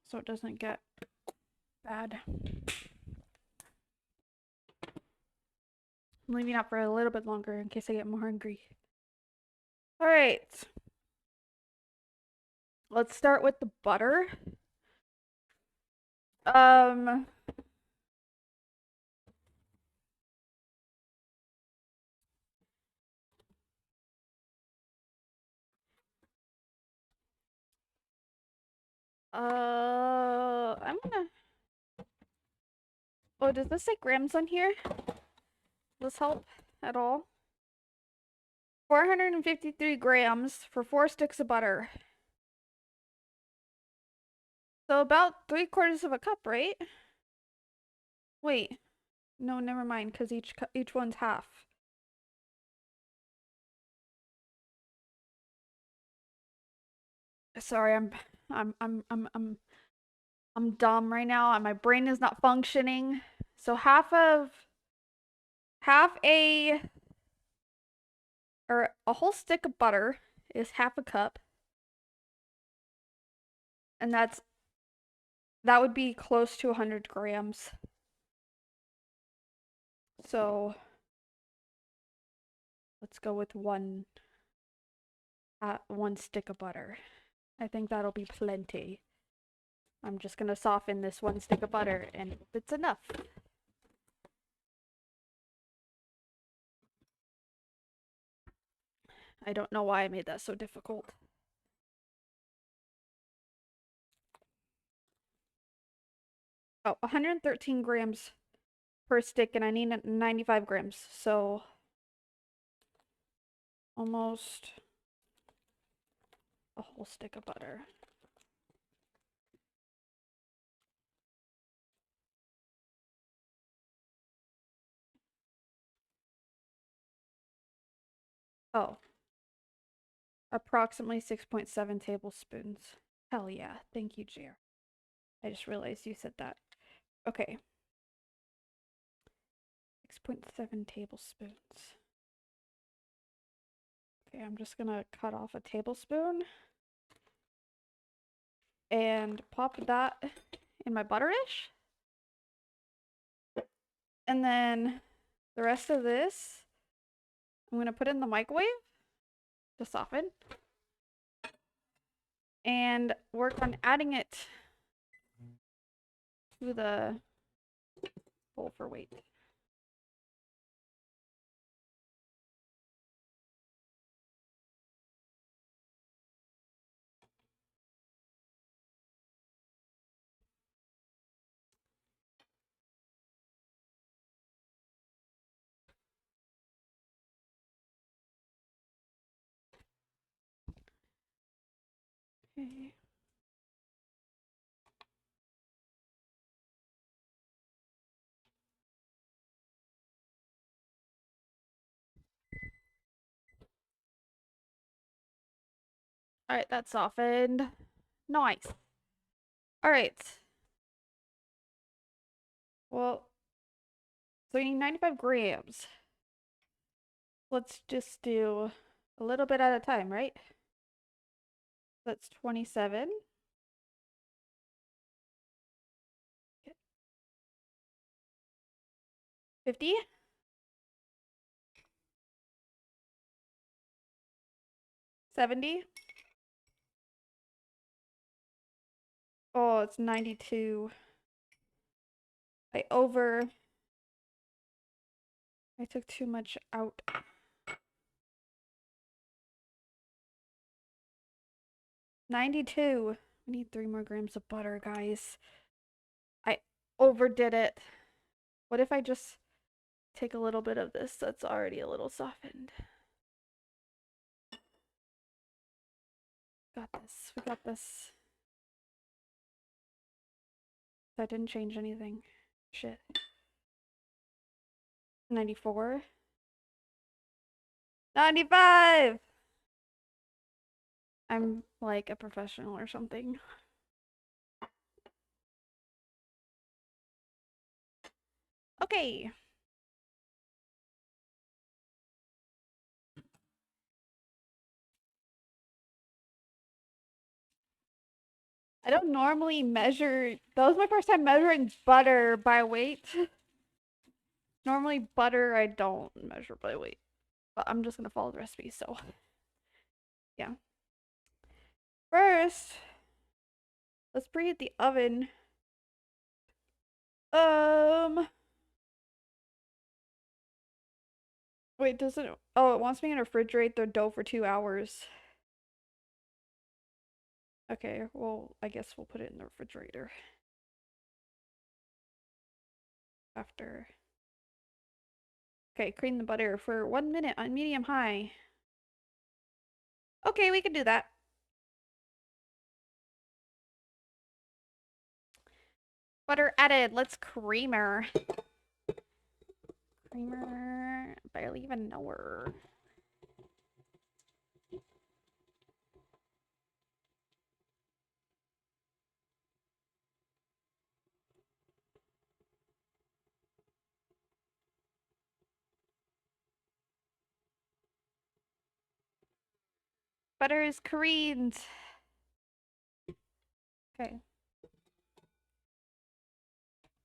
so it doesn't get bad. I'm leaving out for a little bit longer in case I get more hungry. Alright. Let's start with the butter. I'm gonna. Oh, does this say grams on here? Does this help at all? 453 grams for 4 sticks of butter. So about 3/4 of a cup, right? Wait, no, never mind, because each one's half. Sorry, I'm dumb right now, and my brain is not functioning. So half a whole stick of butter is half a cup, and that would be close to 100 grams. So let's go with one stick of butter. I think that'll be plenty. I'm just gonna soften this one stick of butter, and it's enough. I don't know why I made that so difficult. Oh, 113 grams per stick, and I need 95 grams, so almost a whole stick of butter. Oh, approximately 6.7 tablespoons. Hell yeah, thank you, JR. I just realized you said that. Okay. 6.7 tablespoons. Okay, Okay, I'm just gonna cut off a tablespoon and pop that in my butter dish. And then the rest of this, I'm gonna put in the microwave to soften and work on adding it to the bowl for weight. Okay. All right, that's softened. Nice. All right. Well, so we need 95 grams. Let's just do a little bit at a time, right? That's 27. 50. 70. Oh, it's 92. I took too much out. 92. We need 3 more grams of butter, guys. I overdid it. What if I just take a little bit of this that's already a little softened? Got this. We got this. That didn't change anything. Shit. 94. 95! I'm like a professional or something. Okay. I don't normally measure. That was my first time measuring butter by weight. Normally, butter I don't measure by weight. But I'm just gonna follow the recipe, so. Yeah. First, let's preheat the oven. Wait, does it? Oh, it wants me to refrigerate the dough for 2 hours. Okay, well, I guess we'll put it in the refrigerator. After. Okay, cream the butter for 1 minute on medium high. Okay, we can do that. Butter added. Let's creamer. Creamer. Barely even know her. Butter is careened. Okay.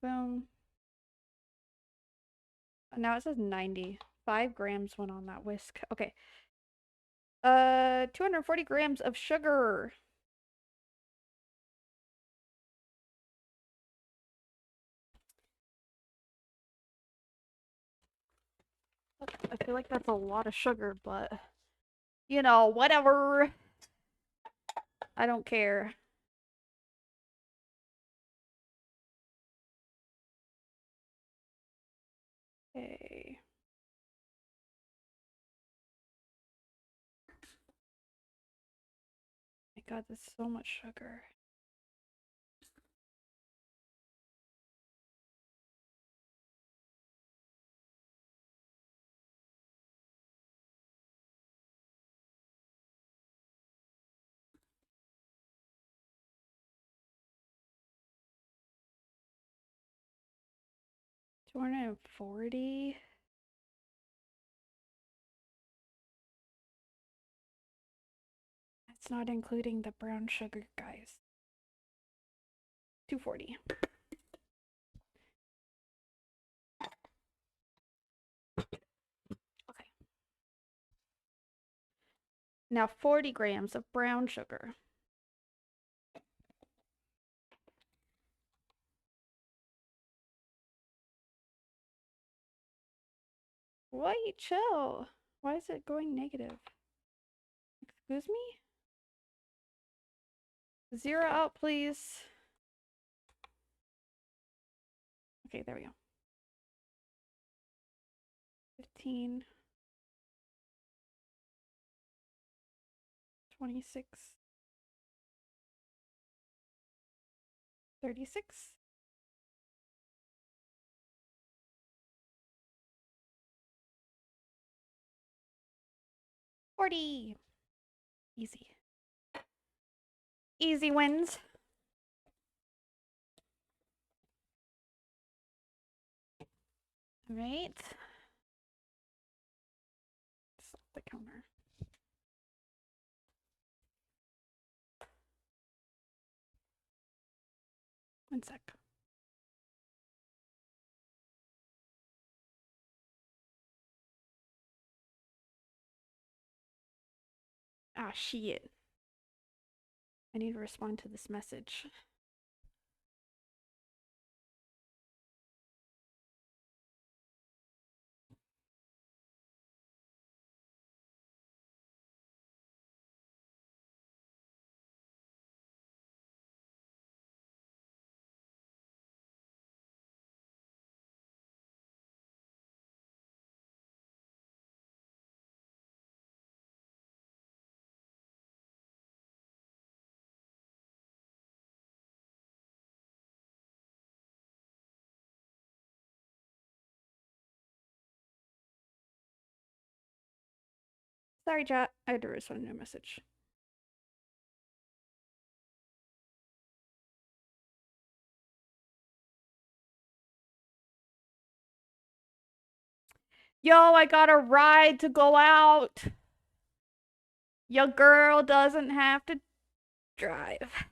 Boom. Now it says 90. 5 grams went on that whisk. Okay. 240 grams of sugar. I feel like that's a lot of sugar, but you know, whatever. I don't care. Okay. My God, that's so much sugar. $240. It's not including the brown sugar, guys. 240. Okay. Now 40 grams of brown sugar. Wait, chill. Why is it going negative? Excuse me? 0 out, please. Okay, there we go. 15. 26. 36. 40. Easy. Easy wins. All right. Just off the counter. One sec. Ah, shit. I need to respond to this message. Sorry, chat. I had to respond to a message. Yo, I got a ride to go out. Your girl doesn't have to drive.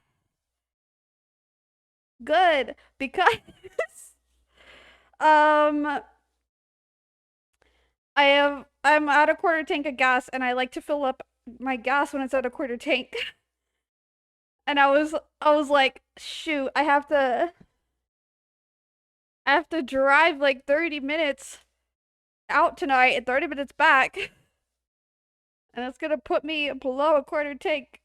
Good, because I'm at a quarter tank of gas and I like to fill up my gas when it's at a quarter tank. And I was like, shoot, I have to drive like 30 minutes out tonight and 30 minutes back. And it's gonna put me below a quarter tank.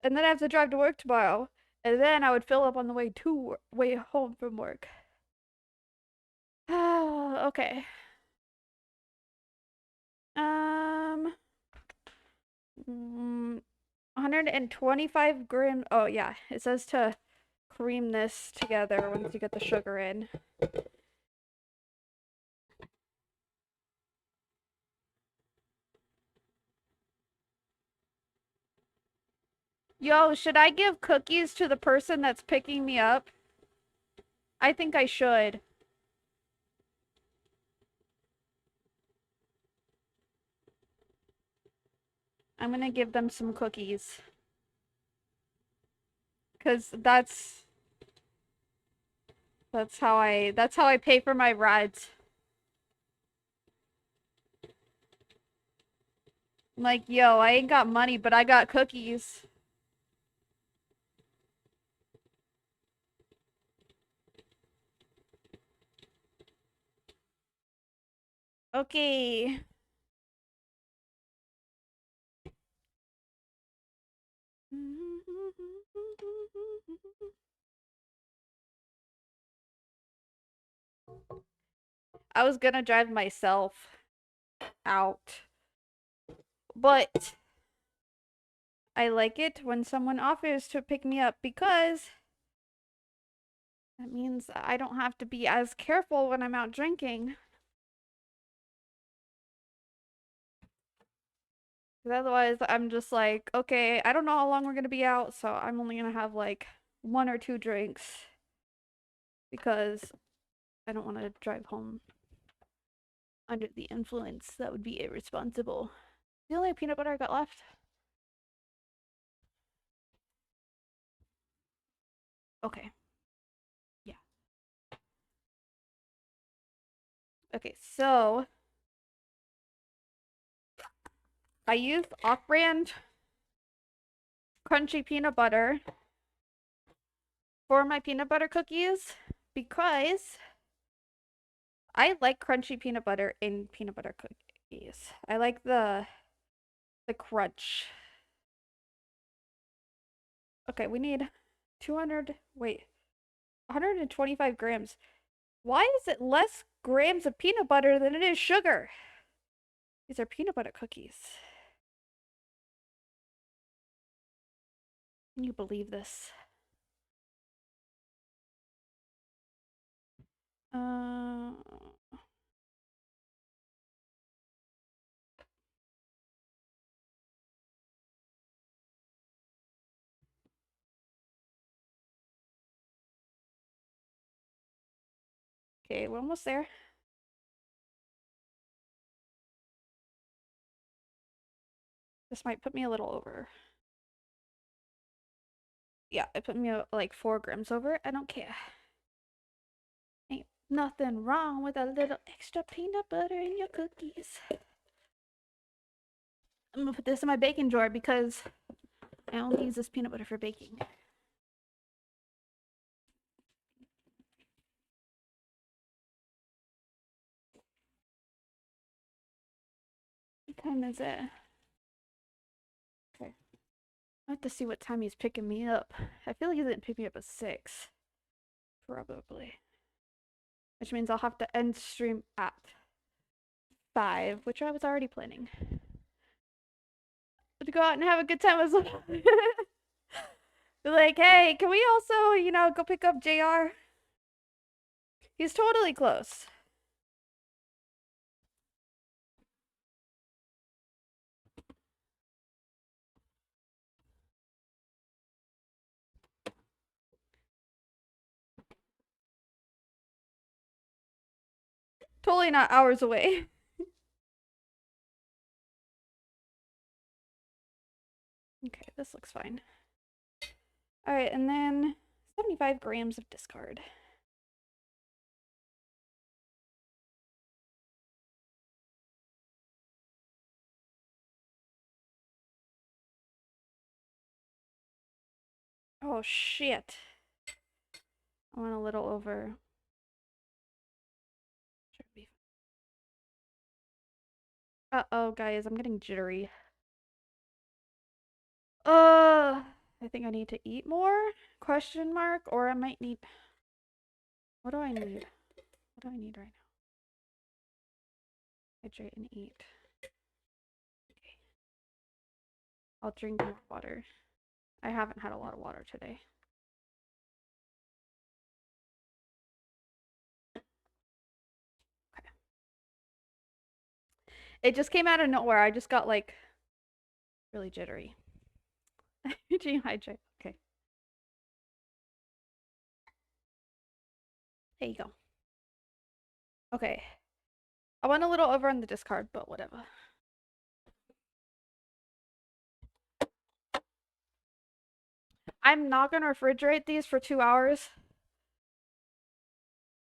And then I have to drive to work tomorrow. And then I would fill up on the way home from work. Okay. 125 grams. Oh yeah, it says to cream this together once you get the sugar in. Yo, should I give cookies to the person that's picking me up? I think I should. I'm gonna give them some cookies. 'Cause that's how I pay for my rides. I'm like, yo, I ain't got money, but I got cookies. Okay. I was gonna drive myself out. But I like it when someone offers to pick me up because that means I don't have to be as careful when I'm out drinking. Because otherwise, I'm just like, okay, I don't know how long we're gonna be out, so I'm only gonna have like 1 or 2 drinks because I don't want to drive home under the influence. That would be irresponsible. The only peanut butter I got left. Okay. Yeah. Okay, so I use off-brand crunchy peanut butter for my peanut butter cookies because I like crunchy peanut butter in peanut butter cookies. I like the crunch. Okay, we need 200, wait, 125 grams. Why is it less grams of peanut butter than it is sugar? These are peanut butter cookies. Can you believe this? Uh, okay, we're almost there. This might put me a little over. Yeah, it put me like 4 grams over. I don't care. Ain't nothing wrong with a little extra peanut butter in your cookies. I'm gonna put this in my baking drawer because I only use this peanut butter for baking. What time is it? Okay. I have to see what time he's picking me up. I feel like he didn't pick me up at 6. Probably. Which means I'll have to end stream at 5, which I was already planning. But to go out and have a good time as well. Be like, hey, can we also, go pick up JR? He's totally close. Totally not hours away. Okay, this looks fine. Alright, and then 75 grams of discard. Oh, shit. I went a little over. Uh-oh, guys, I'm getting jittery. I think I need to eat more? Question mark? Or I might need... What do I need? What do I need right now? Hydrate and eat. Okay. I'll drink more water. I haven't had a lot of water today. Okay. It just came out of nowhere. I just got like really jittery. Hydrate. Okay. There you go. Okay. I went a little over on the discard, but whatever. I'm not gonna refrigerate these for 2 hours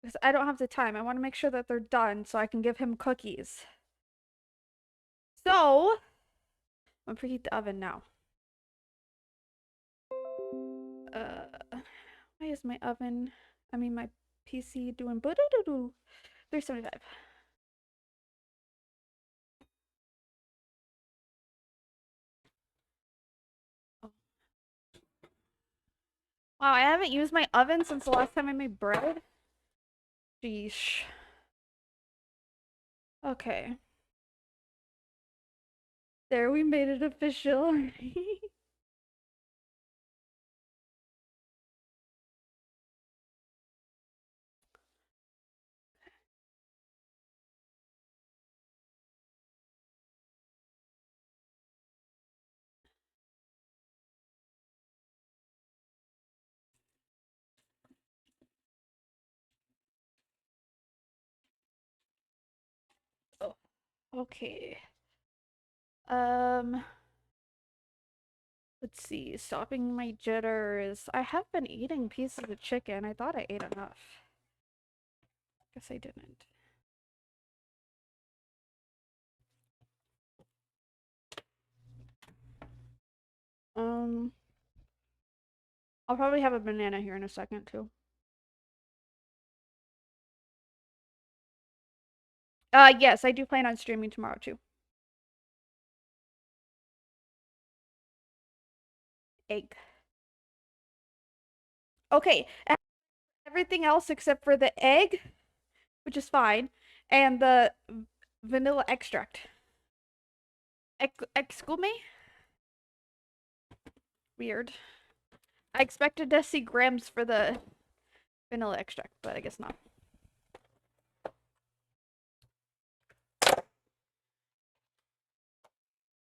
because I don't have the time. I want to make sure that they're done so I can give him cookies. So, I'm gonna preheat the oven now. Why is my oven, my PC doing 375. Oh. Wow, I haven't used my oven since the last time I made bread. Sheesh. Okay. There, we made it official. Oh, okay. Let's see, stopping my jitters. I have been eating pieces of chicken. I thought I ate enough. Guess I didn't. I'll probably have a banana here in a second too. Yes, I do plan on streaming tomorrow too. Egg. Okay, everything else except for the egg, which is fine, and the vanilla extract. Excuse me? Weird. I expected to see grams for the vanilla extract, but I guess not.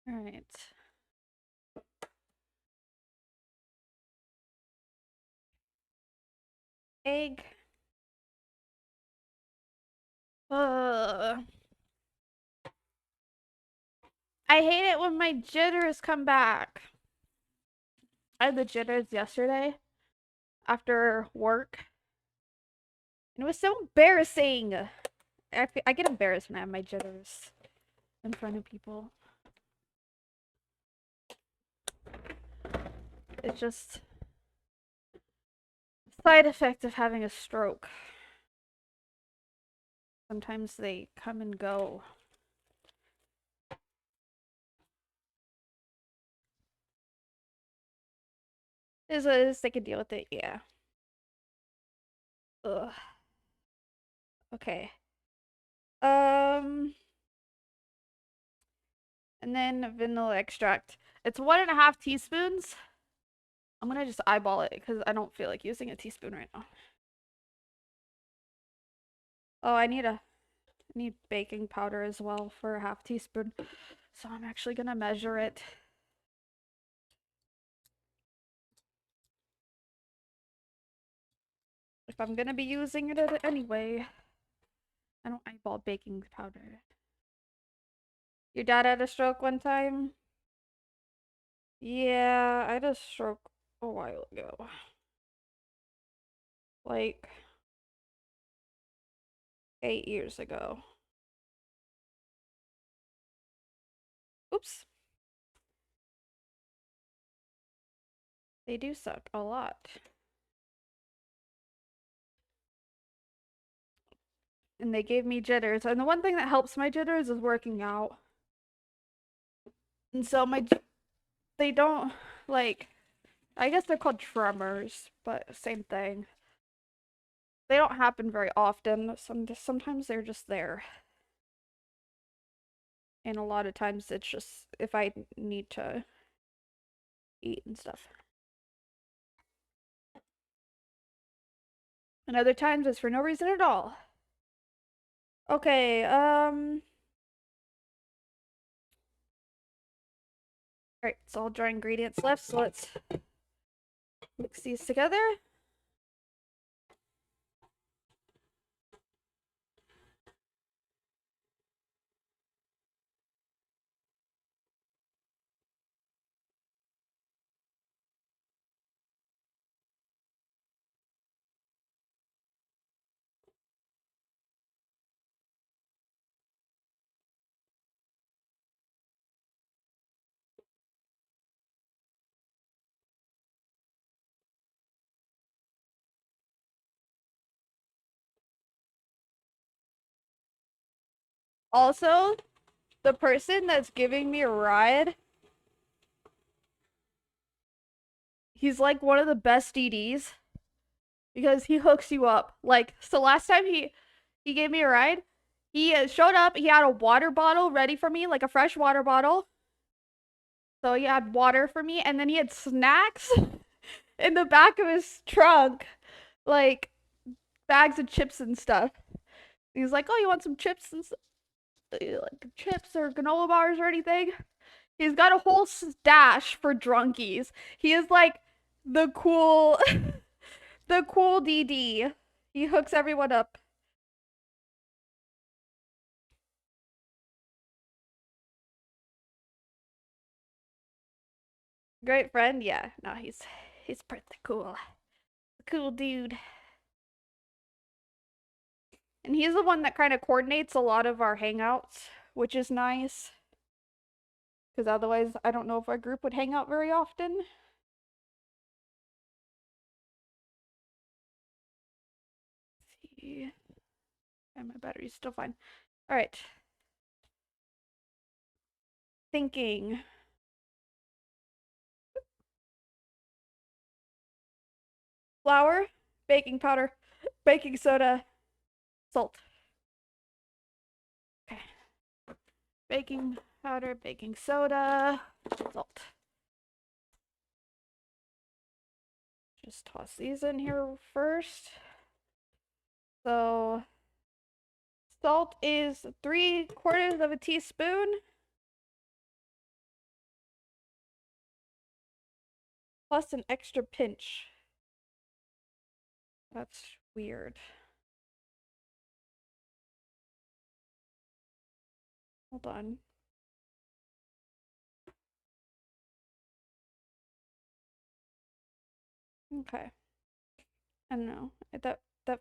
Alright. Egg. I hate it when my jitters come back. I had the jitters yesterday after work. And it was so embarrassing. I get embarrassed when I have my jitters in front of people. It's just a side effect of having a stroke. Sometimes they come and go. Is what it is. They can deal with it, yeah. Ugh. Okay. And then vanilla extract. It's 1.5 teaspoons. I'm gonna just eyeball it because I don't feel like using a teaspoon right now. Oh, I need baking powder as well for a 1/2 teaspoon. So I'm actually gonna measure it. If I'm gonna be using it anyway. I don't eyeball baking powder. Your dad had a stroke one time? Yeah, I had a stroke a while ago. Like 8 years ago. Oops. They do suck a lot. And they gave me jitters. And the one thing that helps my jitters is working out. And so they don't, like, I guess they're called tremors, but same thing. They don't happen very often. Sometimes they're just there. And a lot of times it's just if I need to eat and stuff. And other times it's for no reason at all. Okay, alright, it's all dry ingredients left, so let's mix these together. Also, the person that's giving me a ride, he's like one of the best DDs because he hooks you up. Like, so last time he gave me a ride, he showed up, he had a water bottle ready for me, like a fresh water bottle. So he had water for me, and then he had snacks in the back of his trunk, like bags of chips and stuff. He's like, "Oh, you want some chips and like chips or granola bars or anything?" He's got a whole stash for drunkies. He is like the cool, the cool DD. He hooks everyone up. Great friend? Yeah. No, he's pretty cool. Cool dude. And he's the one that kind of coordinates a lot of our hangouts, which is nice. Because otherwise, I don't know if our group would hang out very often. Let's see. And my battery's still fine. Alright. Thinking. Flour, baking powder, baking soda, salt. Okay. Baking powder, baking soda, salt. Just toss these in here first. So, salt is 3/4 of a teaspoon. Plus an extra pinch. That's weird. Hold on. Okay. I don't know. That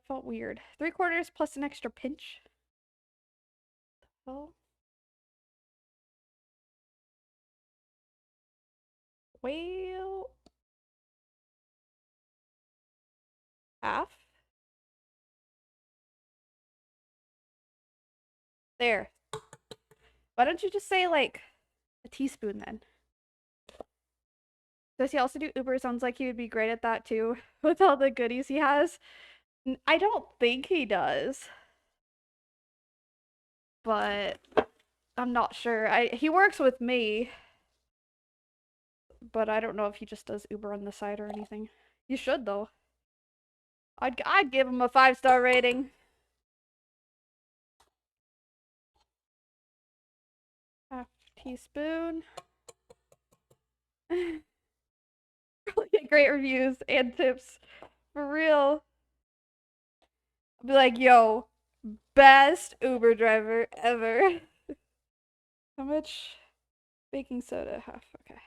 felt weird. 3/4 plus an extra pinch. Oh. Well, half. There. Why don't you just say like a teaspoon then? Does he also do Uber? Sounds like he would be great at that too, with all the goodies he has. I don't think he does, but I'm not sure. He works with me, but I don't know if he just does Uber on the side or anything. You should though. I'd give him a 5-star rating. Half teaspoon. Probably get great reviews and tips. For real. I'll be like, yo, best Uber driver ever. How much? Baking soda, half. Okay.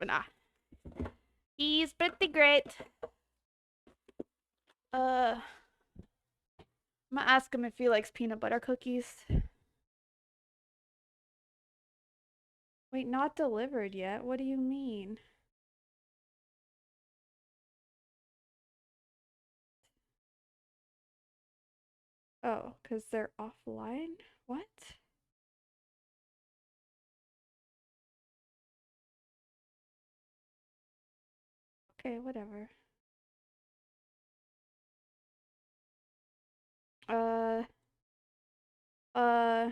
But nah. He's pretty great. I'm gonna ask him if he likes peanut butter cookies. Wait, not delivered yet? What do you mean? Oh, because they're offline? What? Okay, whatever. Uh, uh,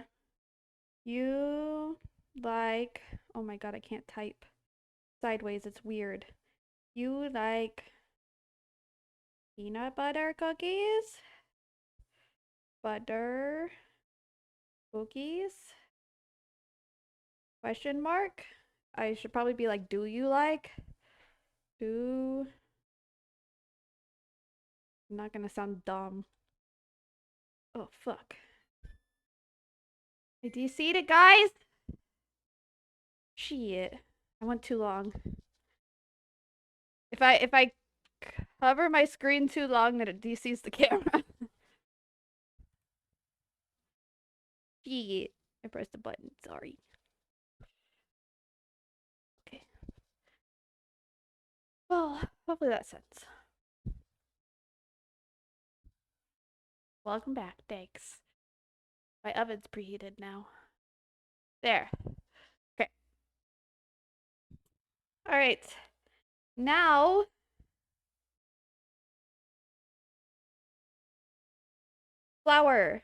you like, oh my god, I can't type sideways, it's weird. You like peanut butter cookies? Butter cookies? Question mark? I should probably be like, do you like? Do. I'm not gonna sound dumb. Oh, fuck. Hey, do you see it, guys? Shit. I went too long. If I cover my screen too long, then it DCs the camera. Shit. I pressed the button. Sorry. Okay. Well, hopefully that sense. Welcome back. Thanks. My oven's preheated now. There. Okay. All right. Now, flour.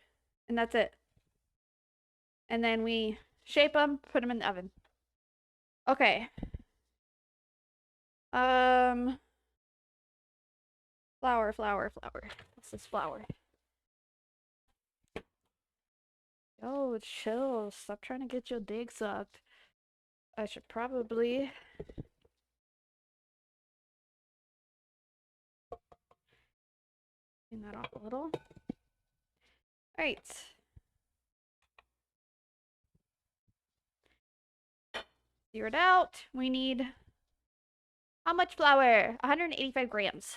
And that's it. And then we shape them, put them in the oven. Okay. Flour, flour, flour. What's this flour? Oh, chill. Stop trying to get your dick sucked. I should probably clean that off a little. Alright. Figure it out. We need how much flour? 185 grams.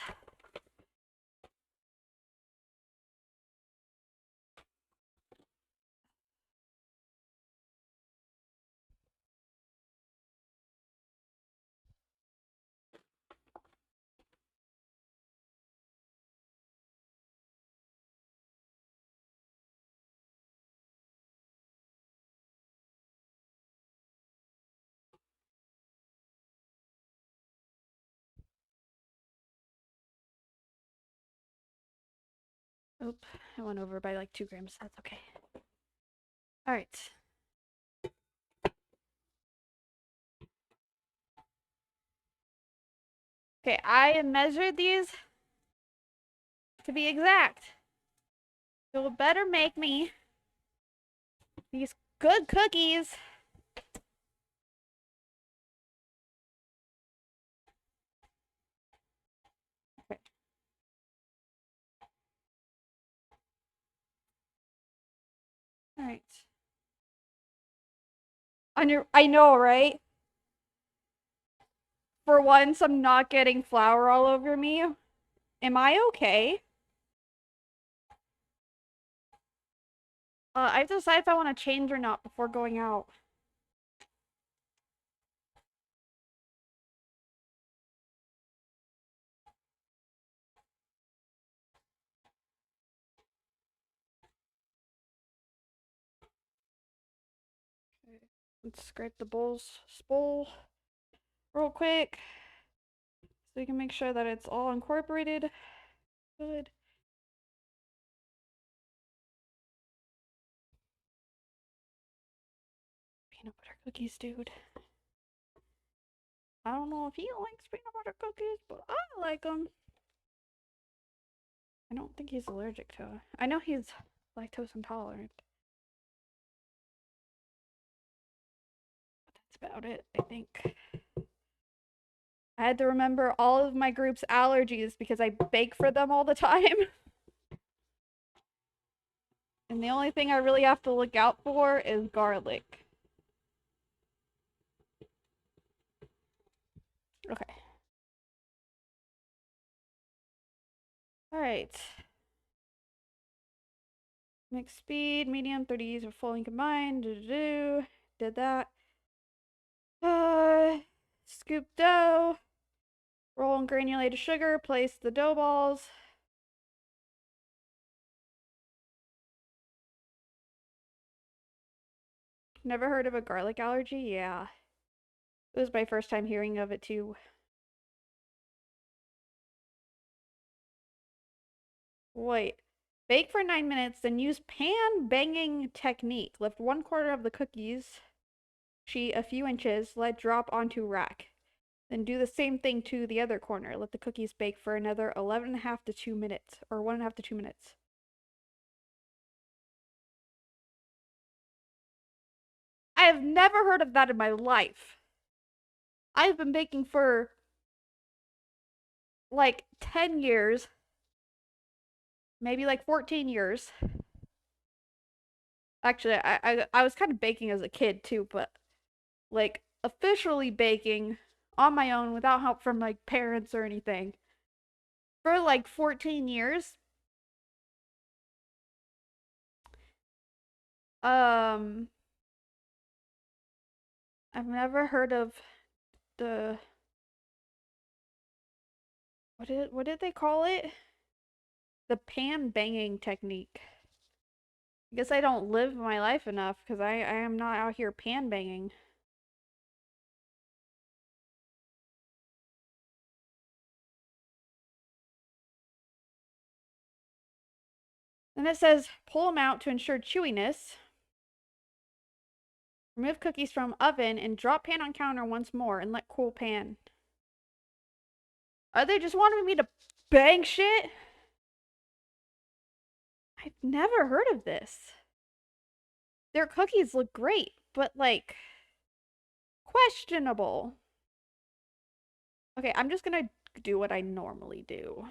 Oop, I went over by like 2 grams. That's okay. All right. Okay, I measured these to be exact. So it better make me these good cookies. Okay. All right. I know, right? For once, I'm not getting flour all over me. Am I okay? I have to decide if I want to change or not before going out. Okay. Let's scrape the bowl real quick so we can make sure that it's all incorporated. Good. Peanut butter cookies, dude. I don't know if he likes peanut butter cookies, but I like them. I don't think he's allergic to it. I know he's lactose intolerant. But that's about it, I think. I had to remember all of my group's allergies because I bake for them all the time. And the only thing I really have to look out for is garlic. Okay. Alright. Mix speed, medium, 30s are fully combined. Did that. Scoop dough. Roll in granulated sugar. Place the dough balls. Never heard of a garlic allergy? Yeah. It was my first time hearing of it too. Wait. Bake for 9 minutes, then use pan banging technique. Lift 1/4 of the cookies sheet a few inches, let drop onto rack. Then do the same thing to the other corner. Let the cookies bake for another 11.5 to 2 minutes, or 1.5 to 2 minutes. I have never heard of that in my life. I've been baking for like 10 years, maybe like 14 years. Actually, I was kind of baking as a kid too, but like officially baking on my own without help from like parents or anything for like 14 years. Um, I've never heard of the what did they call it? The pan banging technique. I guess I don't live my life enough because I am not out here pan banging. Then it says pull them out to ensure chewiness. Remove cookies from oven and drop pan on counter once more and let cool pan. Are they just wanting me to bang shit? I've never heard of this. Their cookies look great, but like questionable. Okay, I'm just gonna do what I normally do.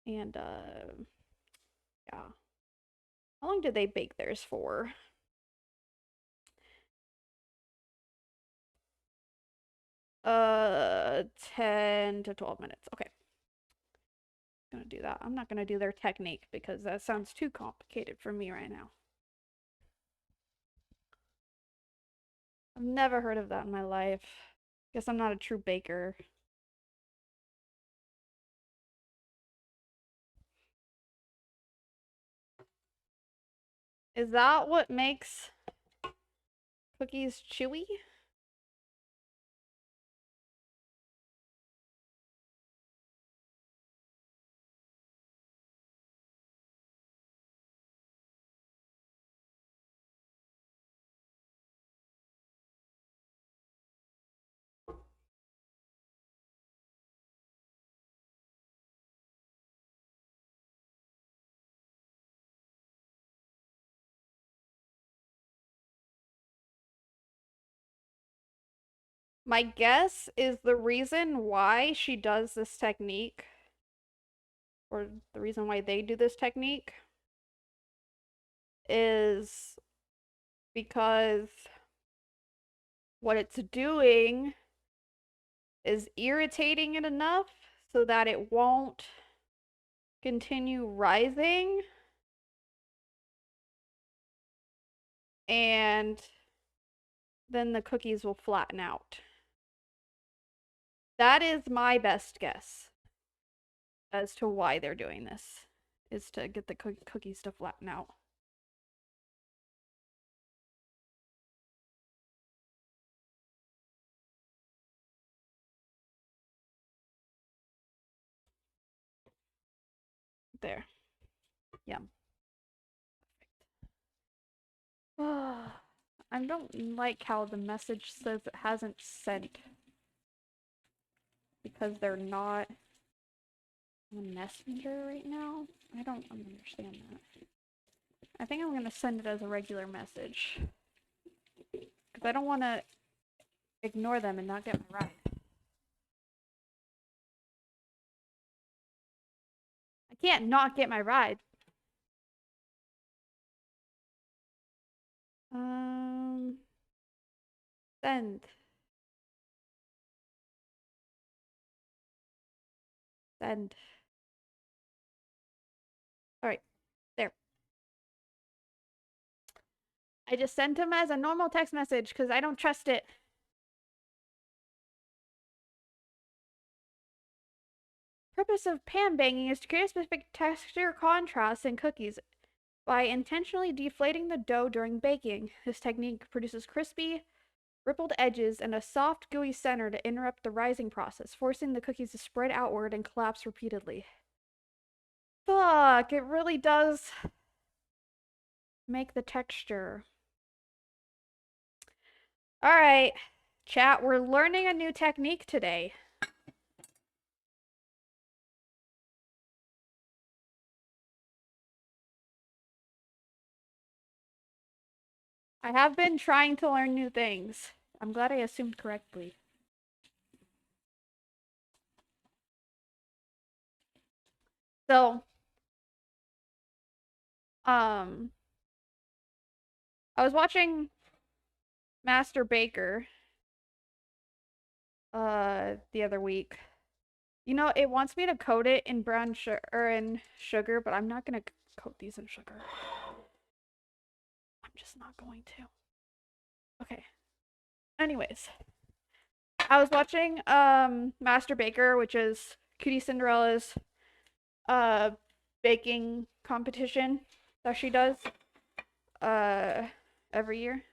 And yeah. How long did they bake theirs for? 10 to 12 minutes. Okay. I'm gonna do that. I'm not gonna do their technique because that sounds too complicated for me right now. I've never heard of that in my life. Guess I'm not a true baker. Is that what makes cookies chewy? My guess is the reason why she does this technique, or the reason why they do this technique, is because what it's doing is irritating it enough so that it won't continue rising, and then the cookies will flatten out. That is my best guess as to why they're doing this, is to get the cookies to flatten out. There. Yum. I don't like how the message says it hasn't sent because they're not on Messenger right now. I don't understand that. I think I'm gonna send it as a regular message because I don't want to ignore them and not get my ride. I can't not get my ride. Send. Send. Alright, there. I just sent him as a normal text message because I don't trust it. Purpose of pan banging is to create a specific texture contrast in cookies by intentionally deflating the dough during baking. This technique produces crispy, rippled edges and a soft, gooey center to interrupt the rising process, forcing the cookies to spread outward and collapse repeatedly. Fuck, it really does make the texture. Alright, chat, we're learning a new technique today. I have been trying to learn new things. I'm glad I assumed correctly. So, I was watching Master Baker the other week. You know, it wants me to coat it in brown sugar or in sugar, but I'm not gonna coat these in sugar. I'm just not going to. Okay. Anyways, I was watching Master Baker, which is Cutie Cinderella's baking competition that she does every year.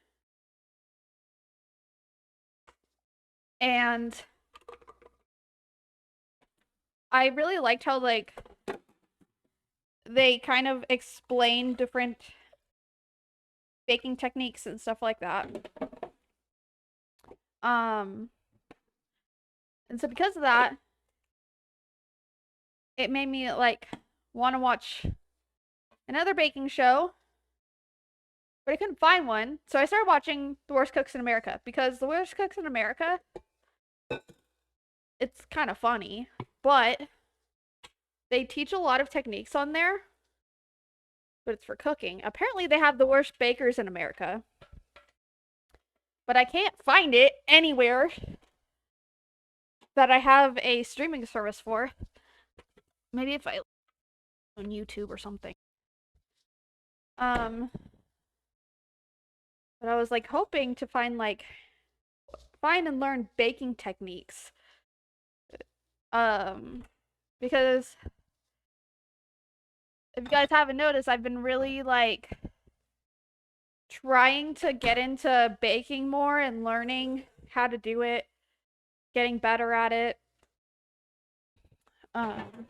And I really liked how like they kind of explain different baking techniques and stuff like that. And so because of that, it made me like want to watch another baking show, but I couldn't find one. So I started watching The Worst Cooks in America because The Worst Cooks in America, it's kind of funny, but they teach a lot of techniques on there, but it's for cooking. Apparently they have the worst bakers in America, but I can't find it anywhere. that I have a streaming service for. Maybe if I on YouTube or something. But I was like hoping to find and learn baking techniques. Because if you guys haven't noticed, I've been really like trying to get into baking more and learning how to do it, getting better at it. Um,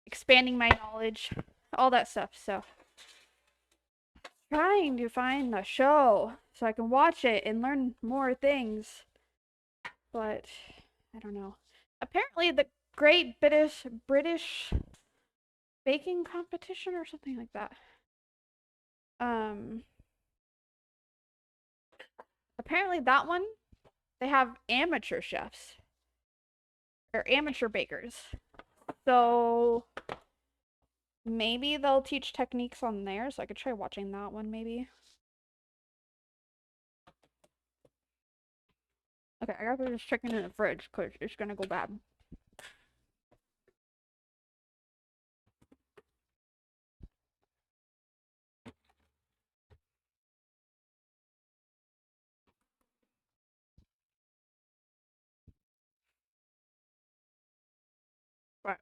expanding my knowledge, all that stuff. So, trying to find a show so I can watch it and learn more things. But I don't know. Apparently, the Great British Baking Competition or something like that. Um, apparently that one they have amateur chefs or amateur bakers. So maybe they'll teach techniques on there, so I could try watching that one maybe. Okay, I gotta put this chicken in the fridge because it's gonna go bad. But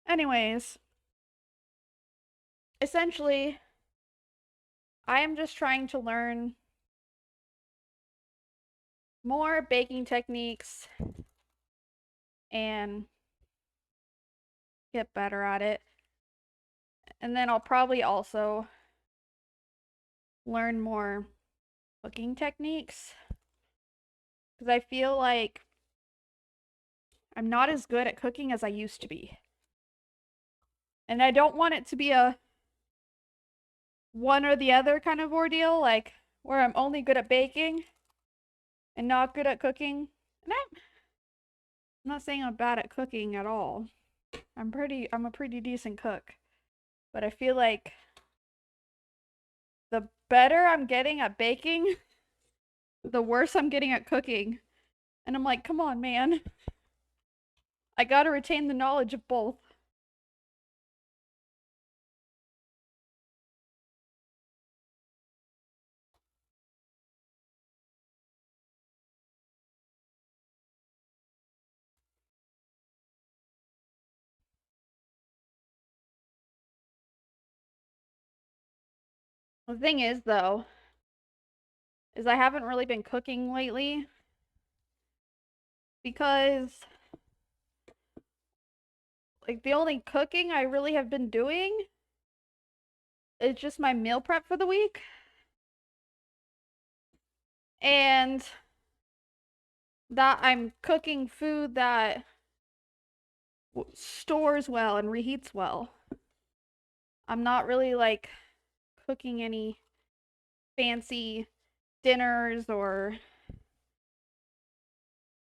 anyways, essentially, I am just trying to learn more baking techniques and get better at it. And then I'll probably also learn more cooking techniques because I feel like I'm not as good at cooking as I used to be. And I don't want it to be a one or the other kind of ordeal, like where I'm only good at baking and not good at cooking. And I'm not saying I'm bad at cooking at all. I'm a pretty decent cook. But I feel like the better I'm getting at baking, the worse I'm getting at cooking. And I'm like, come on, man. I gotta retain the knowledge of both. The thing is, though, is I haven't really been cooking lately because like the only cooking I really have been doing is just my meal prep for the week. And that I'm cooking food that stores well and reheats well. I'm not really like cooking any fancy dinners or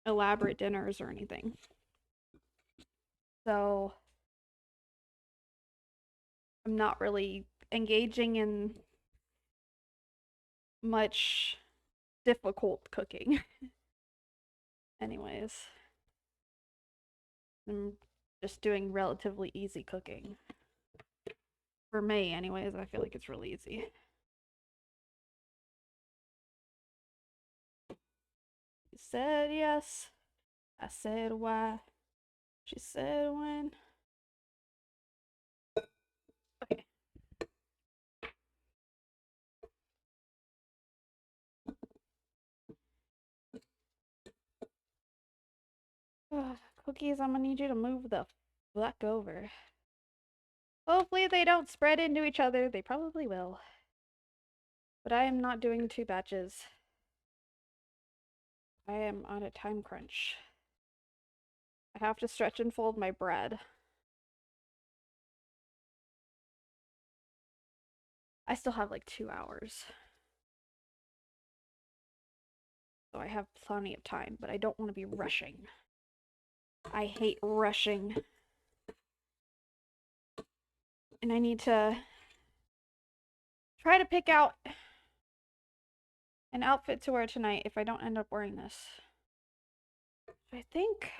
elaborate dinners or anything. So I'm not really engaging in much difficult cooking. Anyways, I'm just doing relatively easy cooking. For me, anyways, I feel like it's really easy. She said yes. I said why. She said when. Okay. Cookies, I'm gonna need you to move the fuck over. Hopefully they don't spread into each other. They probably will. But I am not doing 2 batches. I am on a time crunch. I have to stretch and fold my bread. I still have like 2 hours. So I have plenty of time, but I don't want to be rushing. I hate rushing. And I need to try to pick out an outfit to wear tonight if I don't end up wearing this. I think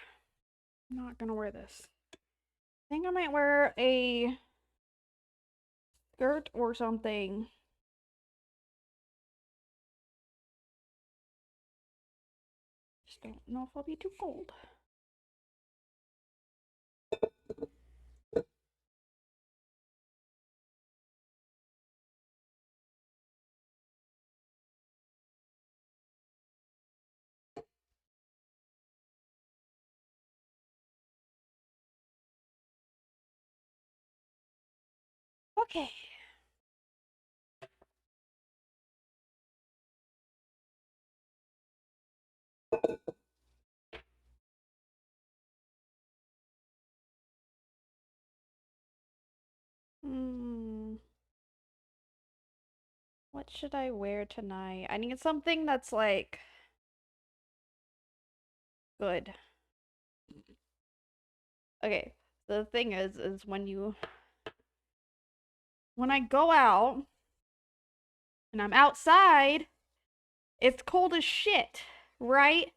I'm not gonna wear this. I think I might wear a skirt or something. Just don't know if I'll be too cold. Okay. What should I wear tonight? I need something that's like good. Okay. The thing is when I go out and I'm outside, it's cold as shit, right?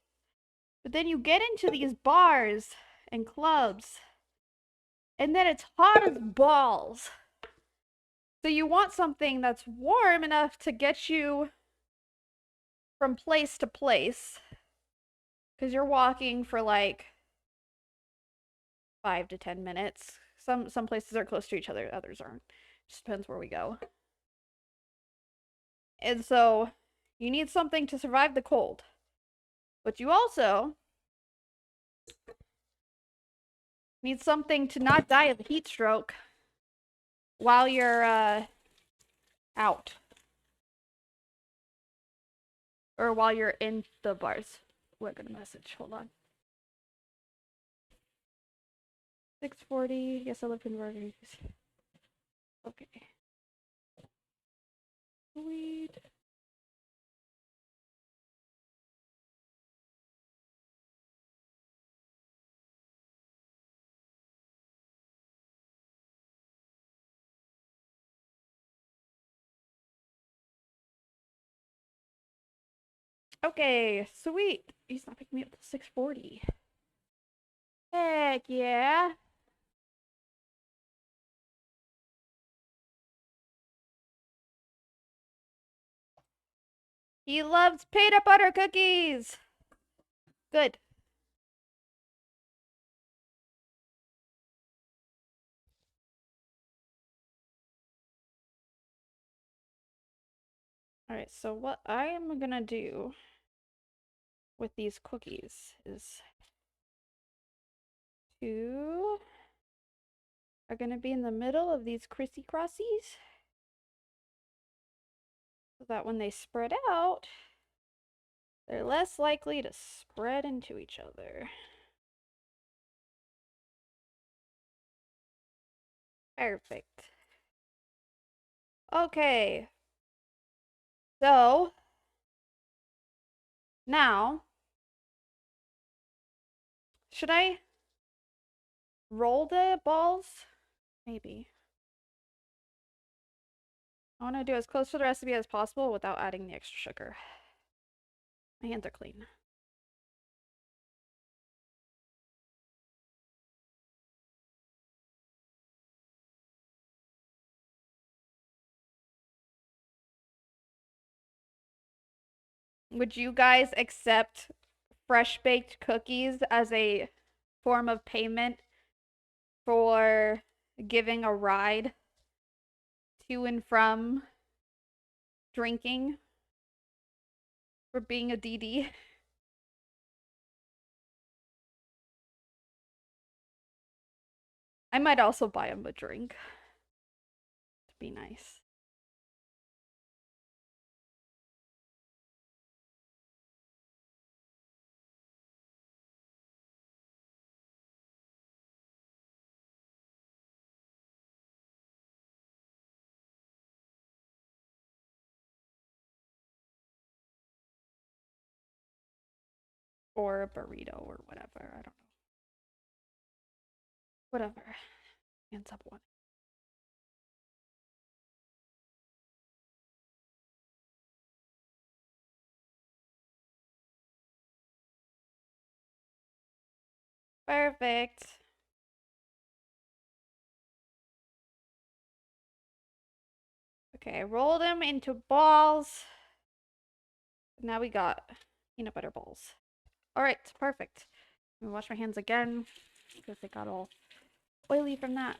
But then you get into these bars and clubs, and then it's hot as balls. So you want something that's warm enough to get you from place to place. Because you're walking for like 5 to 10 minutes. Some places are close to each other, others aren't. Just depends where we go. And so you need something to survive the cold. But you also need something to not die of heat stroke while you're out. Or while you're in the bars. We're gonna message. Hold on. 6:40. Yes, I live in Burgers. Okay. Sweet. Okay, sweet. He's not picking me up till 6:40. Heck yeah. He loves peanut butter cookies. Good. Alright, so what I am gonna do with these cookies is two are gonna be in the middle of these crissy crossies so that when they spread out, they're less likely to spread into each other. Perfect. Okay. So, now, should I roll the balls? Maybe. I want to do as close to the recipe as possible without adding the extra sugar. My hands are clean. Would you guys accept fresh baked cookies as a form of payment for giving a ride to and from drinking for being a DD? I might also buy him a drink to be nice. Or a burrito or whatever. I don't know. Whatever. Hands up one. Perfect. Okay, roll them into balls. Now we got peanut butter balls. All right, perfect. Let me wash my hands again because they got all oily from that.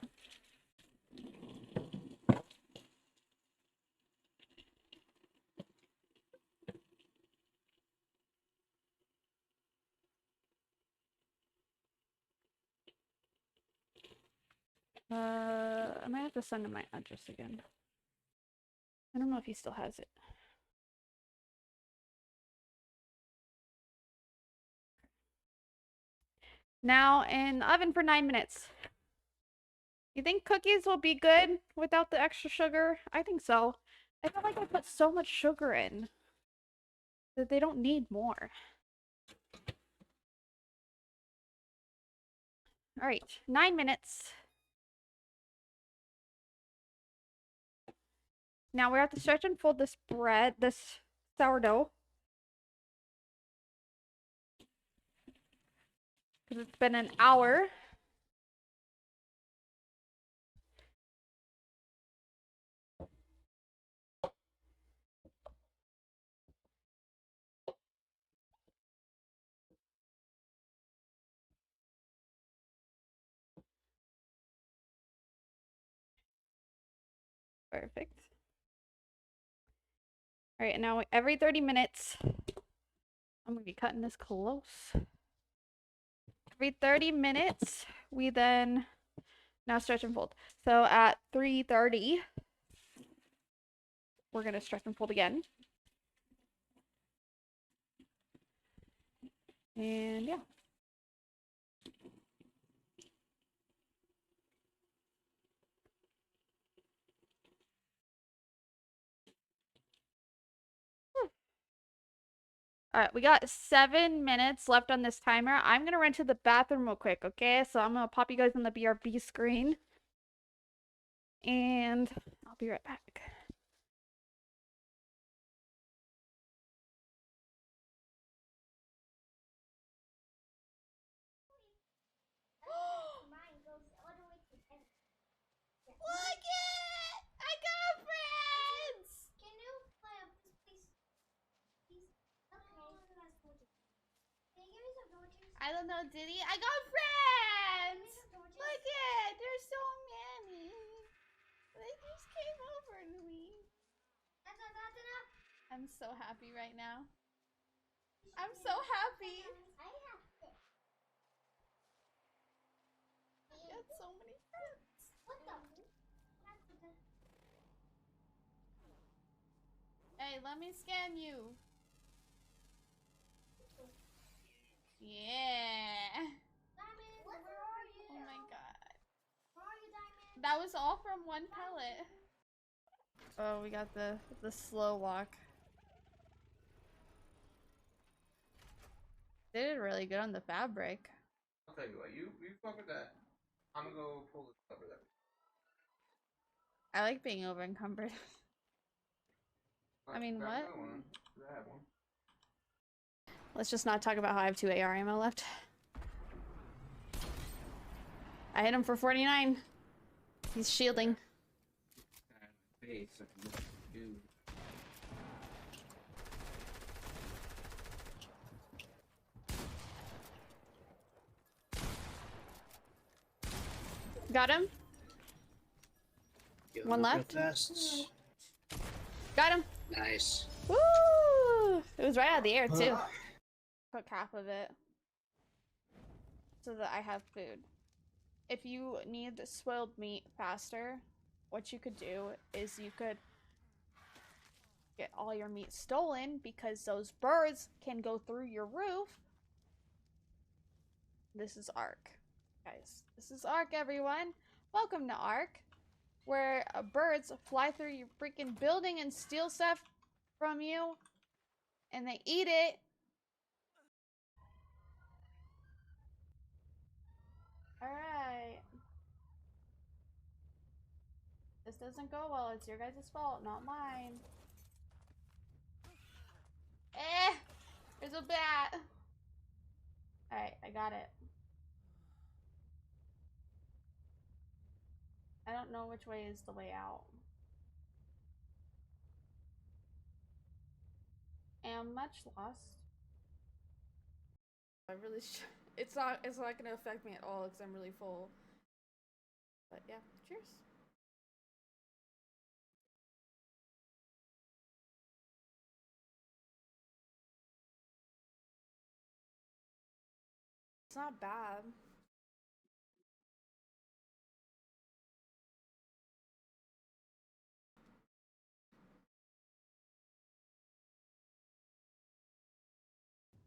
I might have to send him my address again. I don't know if he still has it. Now in the oven for 9 minutes. You think cookies will be good without the extra sugar? I think so. I feel like I put so much sugar in that they don't need more. All right, 9 minutes. Now we have to stretch and fold this bread, this sourdough. Because it's been an hour. Perfect. All right, and now every 30 minutes, I'm going to be cutting this close. Every 30 minutes, we then now stretch and fold. So at 3:30, we're going to stretch and fold again. And yeah. All right, we got 7 minutes left on this timer. I'm going to run to the bathroom real quick, okay? So I'm going to pop you guys on the BRB screen. And I'll be right back. Look it! I got friends! Can you play please? Okay. Can you give me some torches? I don't know, did he? I got friends! Look it! There's so many. They just came over to me. That's enough. I'm so happy right now. I'm so happy. I have this. I got so many friends. What the? Hey, let me scan you. Yeah. Diamond, where are you? Oh my god. Where are you, Diamond? That was all from one pellet. Oh, we got the slow walk. They did really good on the fabric. I'll tell you what, you fuck with that. I'm gonna go pull this cover that. I like being over encumbered. I mean, what? I have one. Let's just not talk about how I have 2 AR ammo left. I hit him for 49. He's shielding. Got him. One left. Got him. Nice. Woo! It was right out of the air too. Cook half of it so that I have food. If you need spoiled meat faster, what you could do is you could get all your meat stolen because those birds can go through your roof. This is Ark, guys. This is Ark, everyone. Welcome to Ark, where birds fly through your freaking building and steal stuff from you, and they eat it. Alright. This doesn't go well. It's your guys' fault, not mine. Eh! There's a bat! Alright, I got it. I don't know which way is the way out. Am much lost. I really it's not gonna affect me at all because I'm really full. But yeah, cheers. It's not bad.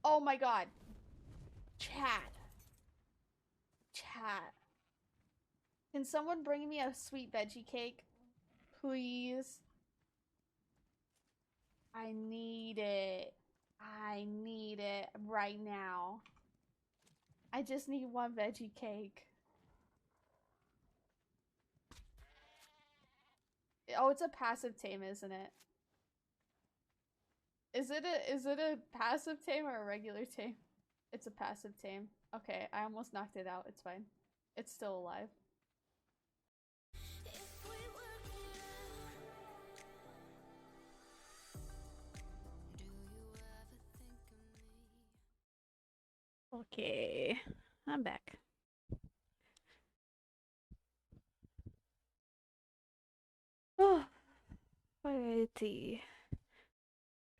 Oh my god. Chat. Chat. Can someone bring me a sweet veggie cake? Please. I need it. I need it right now. I just need one veggie cake. Oh, it's a passive tame, isn't it? Is it a passive tame or a regular tame? It's a passive tame. Okay, I almost knocked it out. It's fine. It's still alive. Okay, I'm back. Oh, alrighty.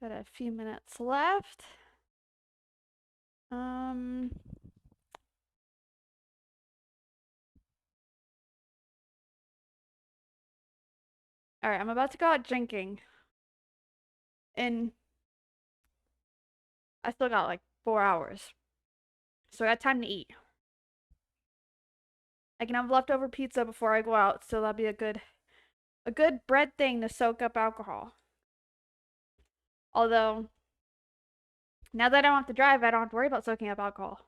Got a few minutes left. Alright, I'm about to go out drinking. And I still got like 4 hours. So I got time to eat. I can have leftover pizza before I go out, so that'll be a good bread thing to soak up alcohol. Although, now that I don't have to drive, I don't have to worry about soaking up alcohol.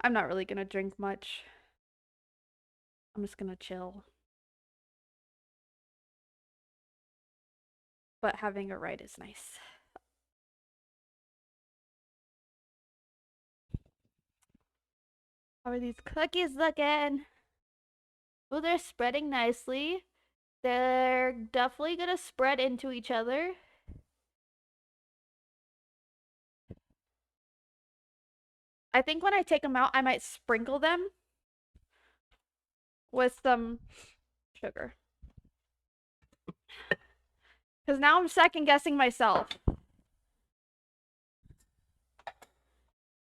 I'm not really gonna drink much. I'm just gonna chill. But having a ride is nice. How are these cookies looking? Oh, they're spreading nicely. They're definitely gonna spread into each other. I think when I take them out, I might sprinkle them with some sugar. Because now I'm second guessing myself.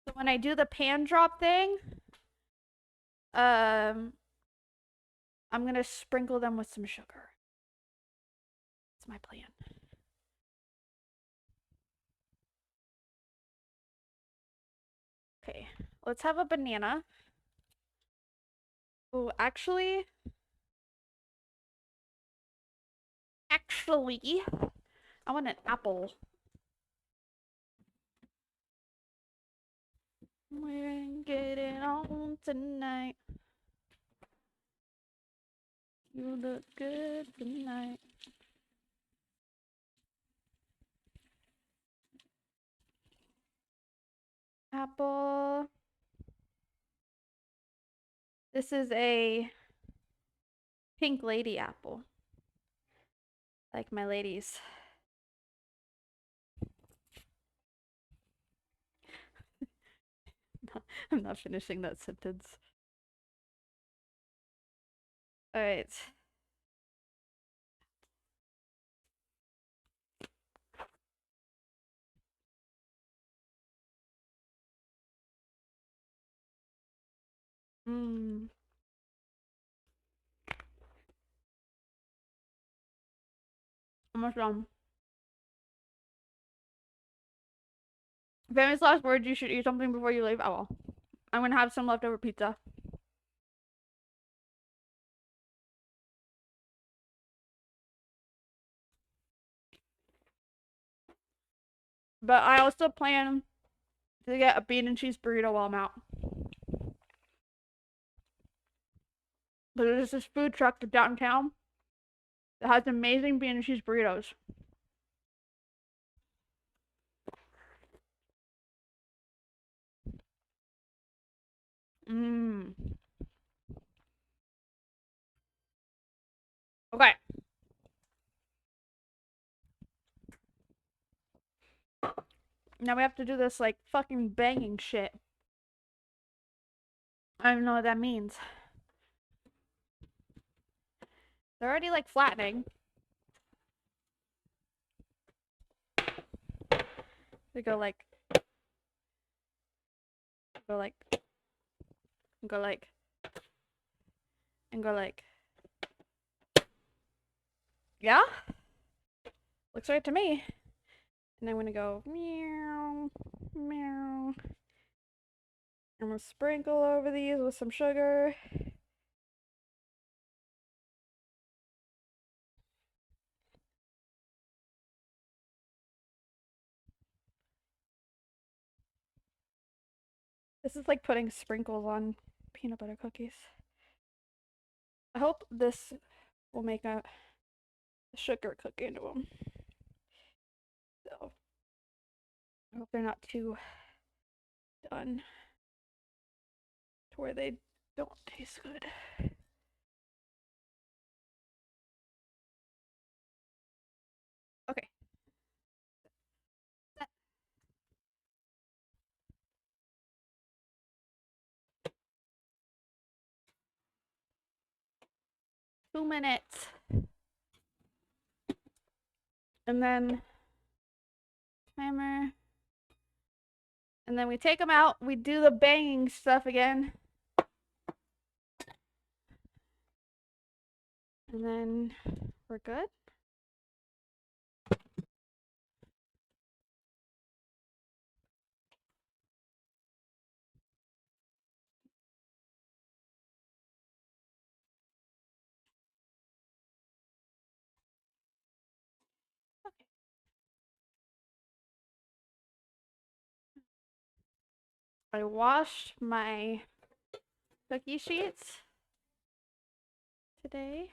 So when I do the pan drop thing, I'm gonna sprinkle them with some sugar. That's my plan. Okay, let's have a banana. Oh, actually, I want an apple. We're getting on tonight. You look good tonight. Apple. This is a pink lady apple. Like my ladies. I'm not finishing that sentence. Alright. Mmm. Almost done. Famous last words, you should eat something before you leave. Oh well. I'm gonna have some leftover pizza. But I also plan to get a bean and cheese burrito while I'm out. But there's this food truck downtown that has amazing bean and cheese burritos. Mmm. Now we have to do this, like, fucking banging shit. I don't even know what that means. They're already, like, flattening. They go like, go like, go like, and go like. Yeah? Looks right to me. And I'm gonna go meow, meow. I'm gonna sprinkle over these with some sugar. This is like putting sprinkles on peanut butter cookies. I hope this will make a sugar cookie into them. So, I hope they're not too done to where they don't taste good. Okay. 2 minutes. And then timer. And then we take them out. We do the banging stuff again. And then we're good. Okay. I washed my cookie sheets today.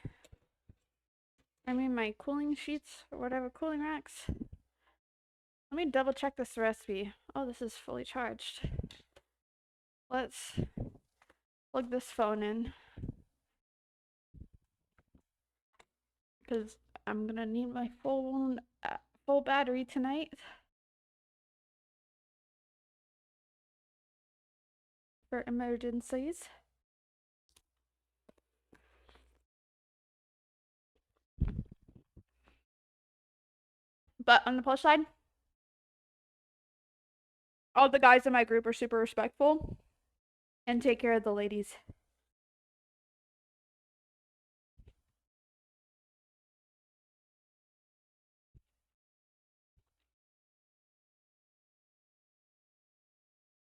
I mean my cooling sheets or whatever, cooling racks. Let me double check this recipe. Oh, this is fully charged. Let's plug this phone in. Because I'm gonna need my full battery tonight. For emergencies. But on the plus side, all the guys in my group are super respectful and take care of the ladies.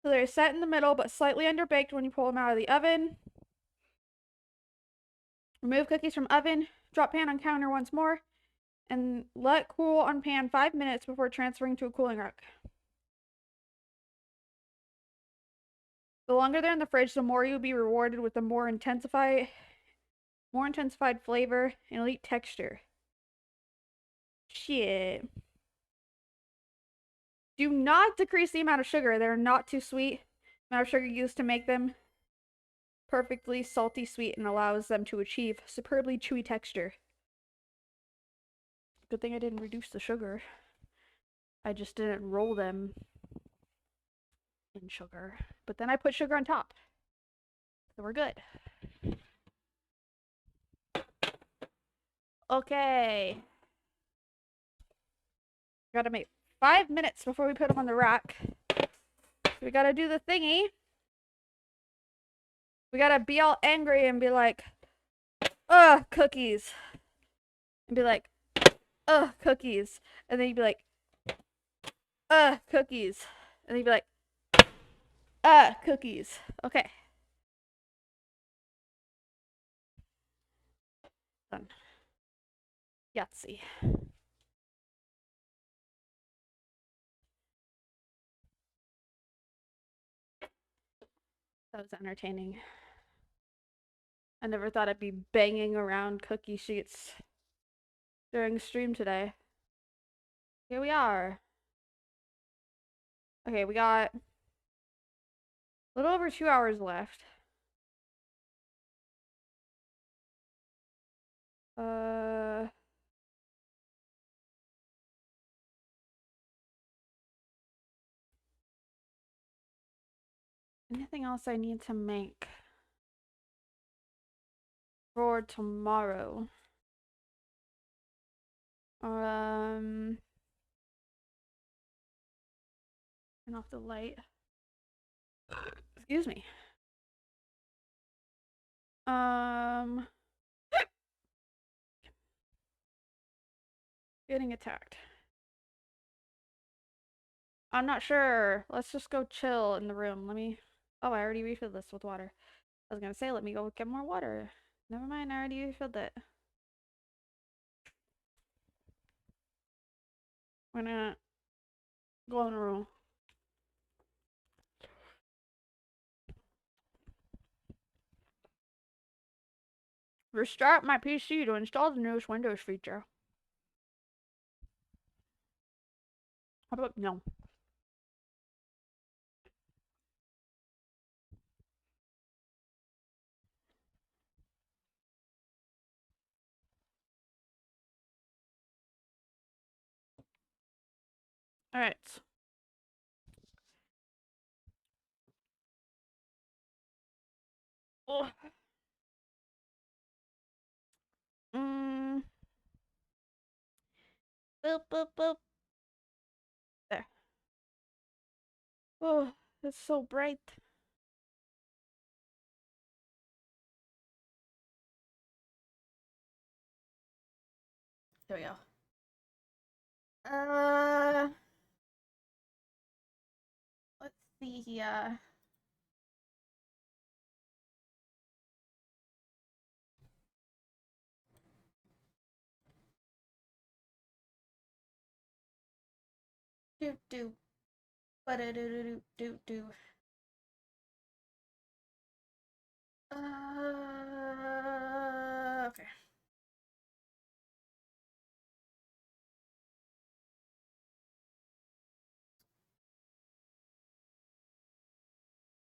So they're set in the middle but slightly underbaked when you pull them out of the oven. Remove cookies from oven, drop pan on counter once more, and let cool on pan 5 minutes before transferring to a cooling rack. The longer they're in the fridge, the more you'll be rewarded with a more intensified flavor and elite texture. Shit. Do not decrease the amount of sugar. They're not too sweet. The amount of sugar used to make them perfectly salty sweet and allows them to achieve superbly chewy texture. Good thing I didn't reduce the sugar. I just didn't roll them in sugar. But then I put sugar on top. So we're good. Okay. Gotta make 5 minutes before we put them on the rack. We gotta do the thingy. We gotta be all angry and be like, ugh, cookies. And be like, ugh, cookies. And then you'd be like, ugh, cookies. And then you'd be like, cookies. Okay. Done. Yahtzee. That was entertaining. I never thought I'd be banging around cookie sheets during stream today. Here we are. Okay, we got a little over 2 hours left. Anything else I need to make for tomorrow? Turn off the light. Excuse me. Getting attacked. I'm not sure. Let's just go chill in the room. Let me. Oh, I already refilled this with water. I was gonna say, let me go get more water. Never mind, I already refilled it. I'm gonna go in the room. Restart my PC to install the newest Windows feature. How about no? Alright. Oh. Boop, boop, boop. There. Oh, it's so bright. There we go. Let's see here. Do do. But do do do do do. Okay.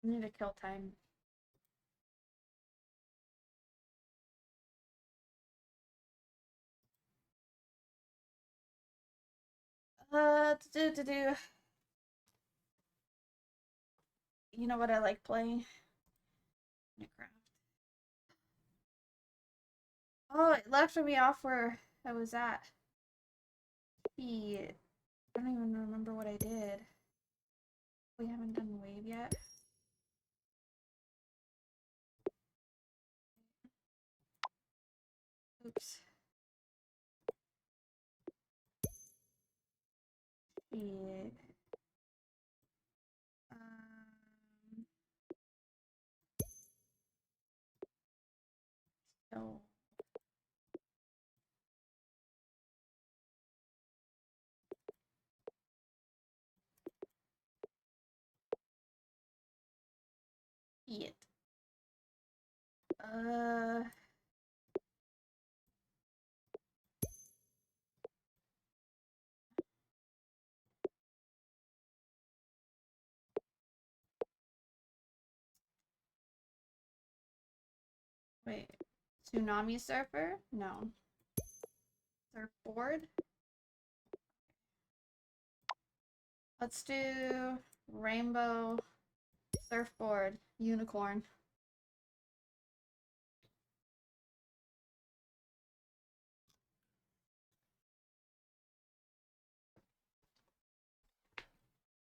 I need to kill time. Do. You know what I like playing? Minecraft. Oh, it left me off where I was at. I don't even remember what I did. We haven't done wave yet. Oops. Shit. So it. Wait. Tsunami surfer? No. Surfboard? Let's do rainbow surfboard unicorn.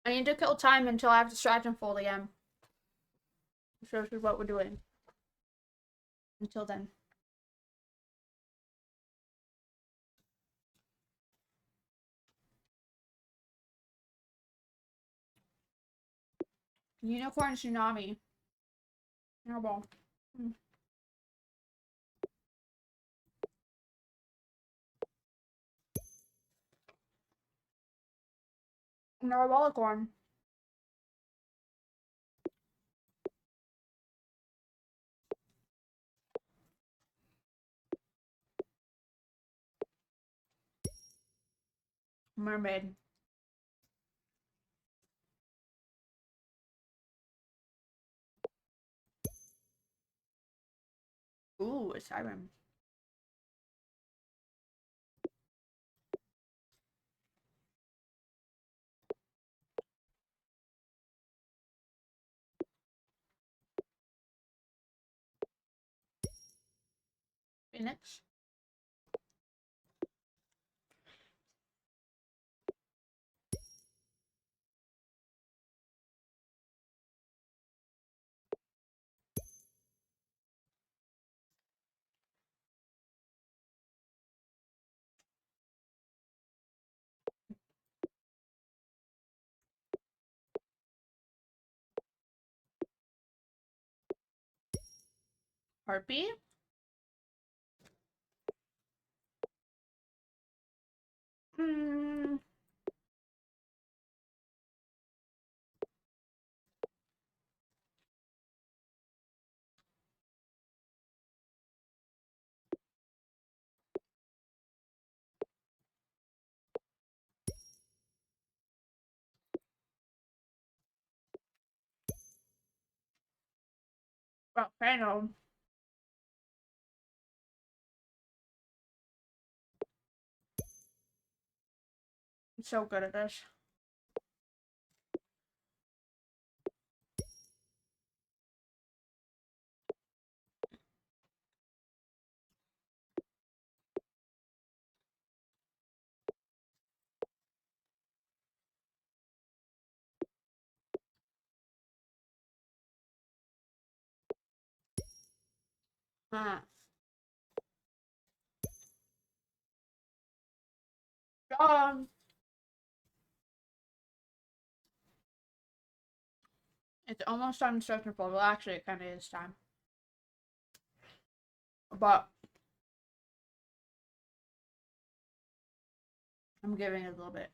I need to kill time until I have distraction fold again. So this is what we're doing. Until then. Unicorn tsunami. Airball. Narwhalicorn. Mermaid. Ooh, a siren. Phoenix. Harpy. Hmm. Volcano. I'm so good at this. Huh. Um, it's almost time to start the well, actually, it kind of is time. But I'm giving it a little bit.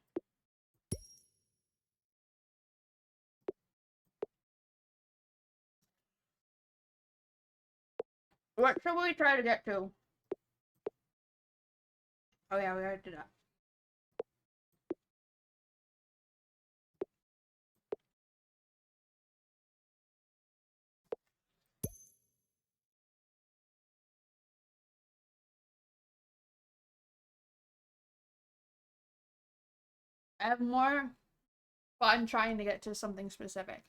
What should we try to get to? Oh yeah, we already did that. I have more fun trying to get to something specific.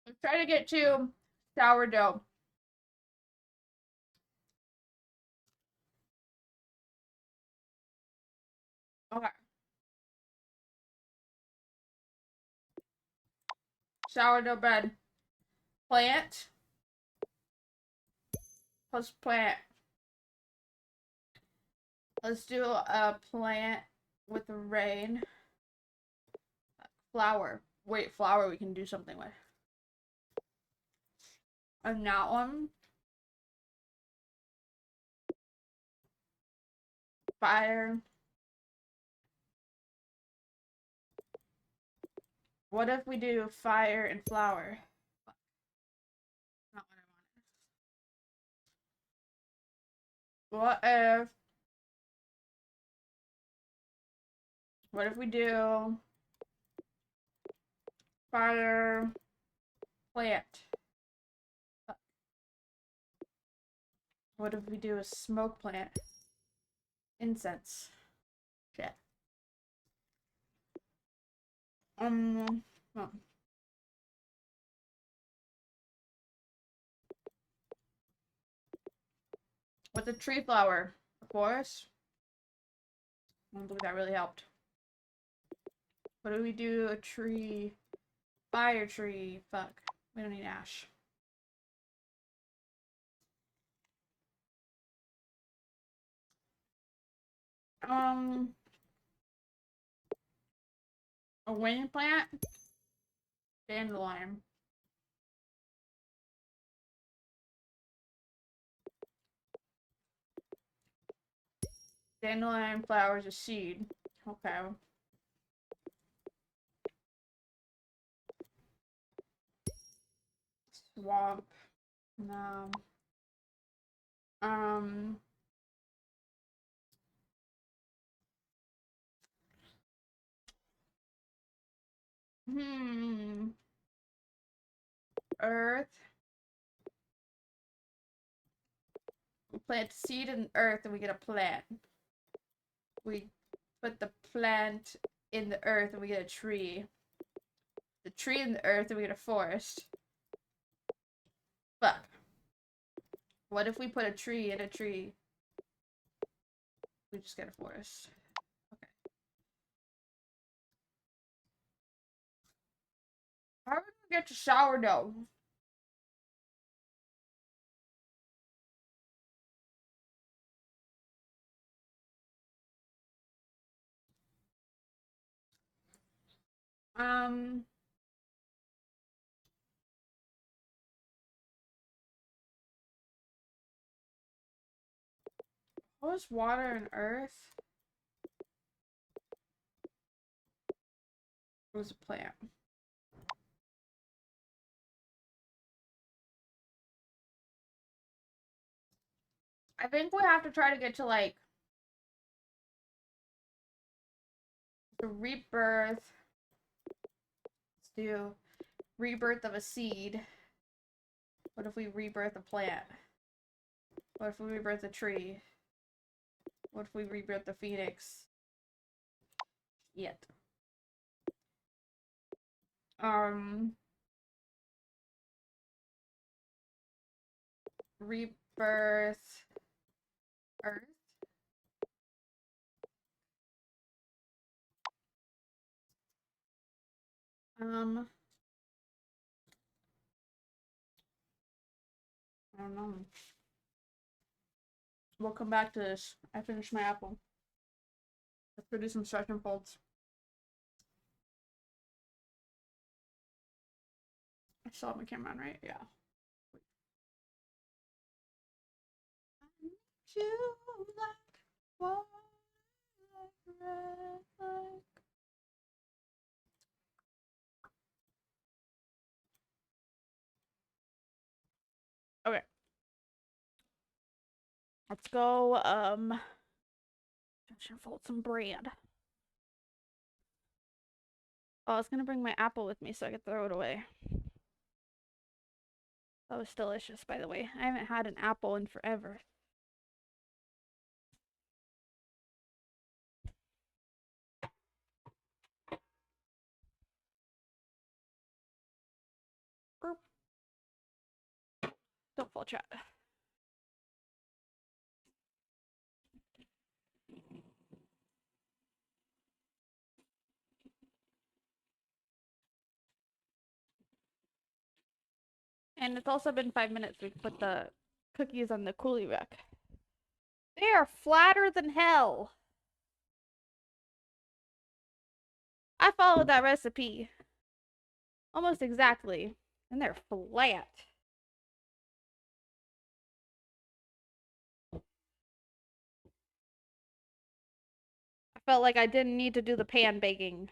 Let's try to get to sourdough. Okay. Sourdough bread. Plant. Plus plant. Let's do a plant with rain. Flour. Wait, flour we can do something with. And that one. Fire. What if we do fire and flour? Not what I wanted. What if we do fire, plant? What if we do a smoke plant? Incense. Shit. Oh. What's a tree flower? A forest? I don't think that really helped. What do we do? A tree. Fire tree. Fuck. We don't need ash. A wind plant? Dandelion. Dandelion flowers a seed. Okay. Swamp. No. Um. Hmm. Earth. We plant seed in earth and we get a plant. We put the plant in the earth and we get a tree. The tree in the earth and we get a forest. Fuck. What if we put a tree in a tree? We just get a forest. Okay. How are we gonna get to sourdough? Um. What was water and earth? It was a plant. I think we have to try to get to like the rebirth. Let's do rebirth of a seed. What if we rebirth a plant? What if we rebirth a tree? What if we rebirth the phoenix? Yet. Rebirth Earth. I don't know. We'll come back to this. I finished my apple. Let's do some stretch and folds. I still have my camera on, right? Yeah. You like what I like. Okay. Let's go, I should fold some bread. Oh, I was gonna bring my apple with me so I could throw it away. That was delicious, by the way. I haven't had an apple in forever. Don't fall, chat. And it's also been 5 minutes. We put the cookies on the coolie rack. They are flatter than hell. I followed that recipe almost exactly, and they're flat. I felt like I didn't need to do the pan baking.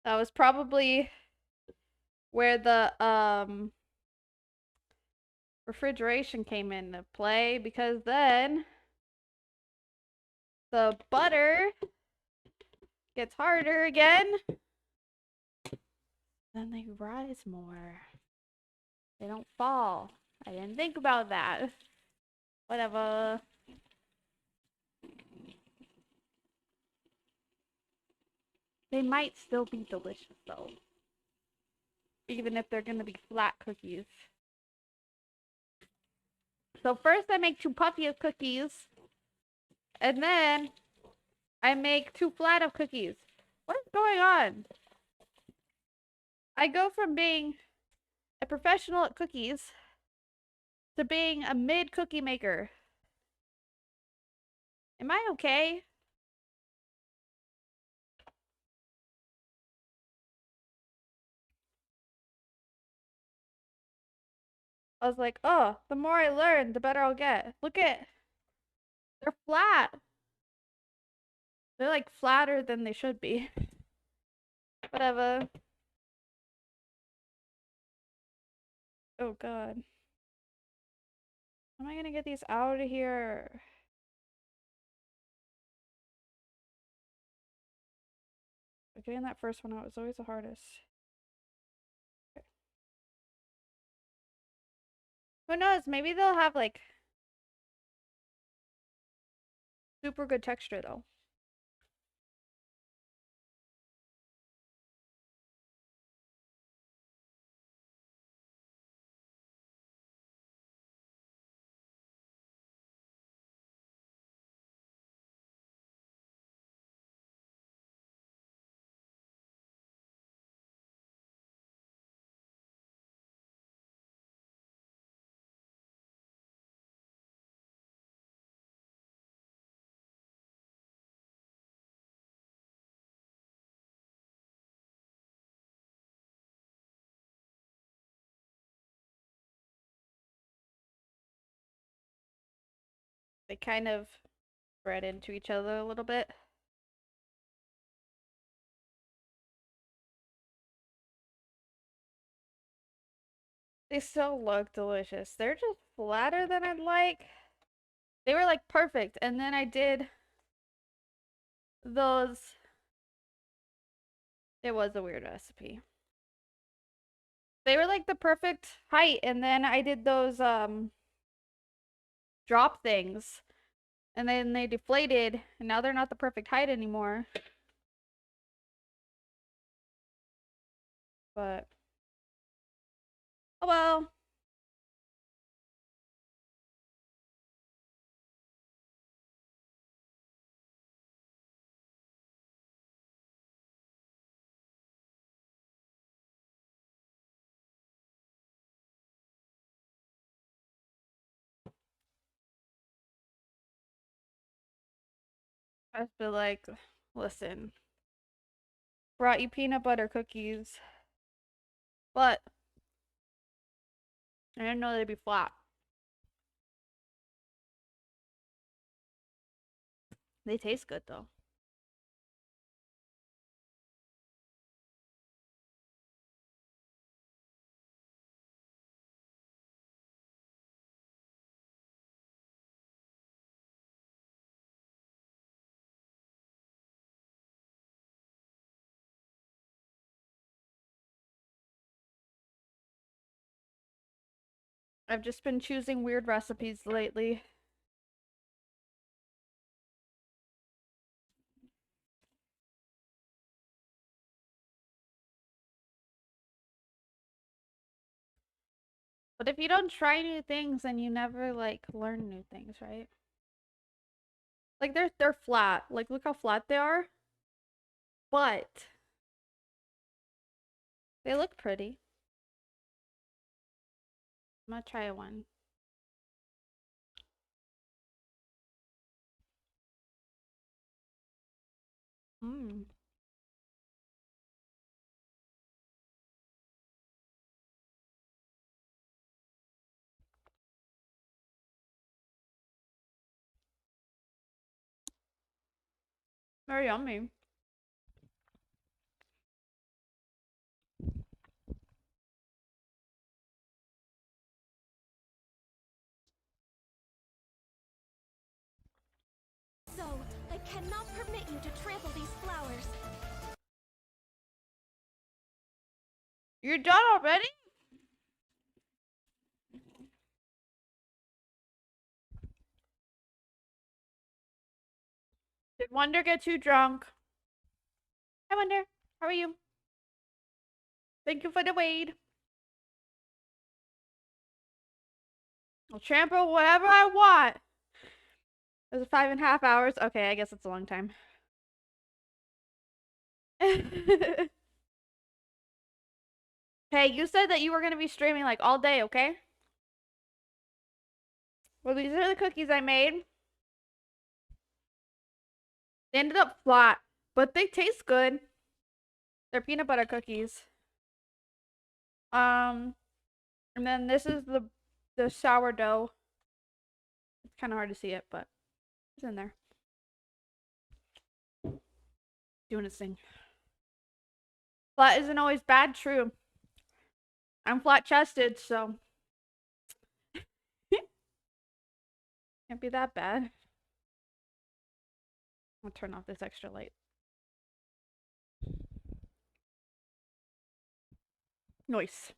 That was probably where the refrigeration came into play, because then the butter gets harder again. Then they rise more. They don't fall. I didn't think about that. Whatever. They might still be delicious though. Even if they're gonna be flat cookies. So first I make 2 puffy of cookies. And then I make 2 flat of cookies. What is going on? I go from being a professional at cookies to being a mid cookie maker. Am I okay? I was like, oh, the more I learn, the better I'll get. Look at, they're flat. They're like flatter than they should be. Whatever. Oh god. How am I gonna get these out of here? Getting that first one out was always the hardest. Okay. Who knows? Maybe they'll have like Super good texture though. They kind of spread into each other a little bit. They still look delicious. They're just flatter than I'd like. They were like perfect. And then I did those. It was a weird recipe. They were like the perfect height. And then I did those drop things. And then they deflated. And now they're not the perfect height anymore. But oh well. I feel like, listen, brought you peanut butter cookies, but I didn't know they'd be flat. They taste good though. I've just been choosing weird recipes lately. But if you don't try new things, then you never like learn new things, right? Like they're flat. Like look how flat they are. But they look pretty. I'm gonna try one. Mmm. Very yummy. So, I cannot permit you to trample these flowers. You're done already? Did Wonder get too drunk? Hi Wonder, how are you? Thank you for the wade. I'll trample whatever I want. Is it 5.5 hours? Okay, I guess it's a long time. Hey, you said that you were gonna be streaming like all day, okay? Well, these are the cookies I made. They ended up flat, but they taste good. They're peanut butter cookies. And then this is the sourdough. It's kind of hard to see it, but it's in there. Doing its thing. Flat isn't always bad, true. I'm flat chested, so can't be that bad. I'll turn off this extra light. Nice.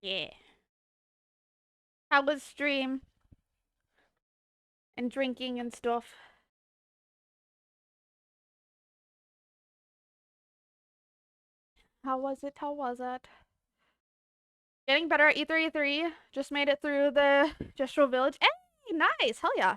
Yeah. How was stream? And drinking and stuff? How was it? How was it? Getting better at E3 E3. Just made it through the Gestural Village. Hey, nice. Hell yeah.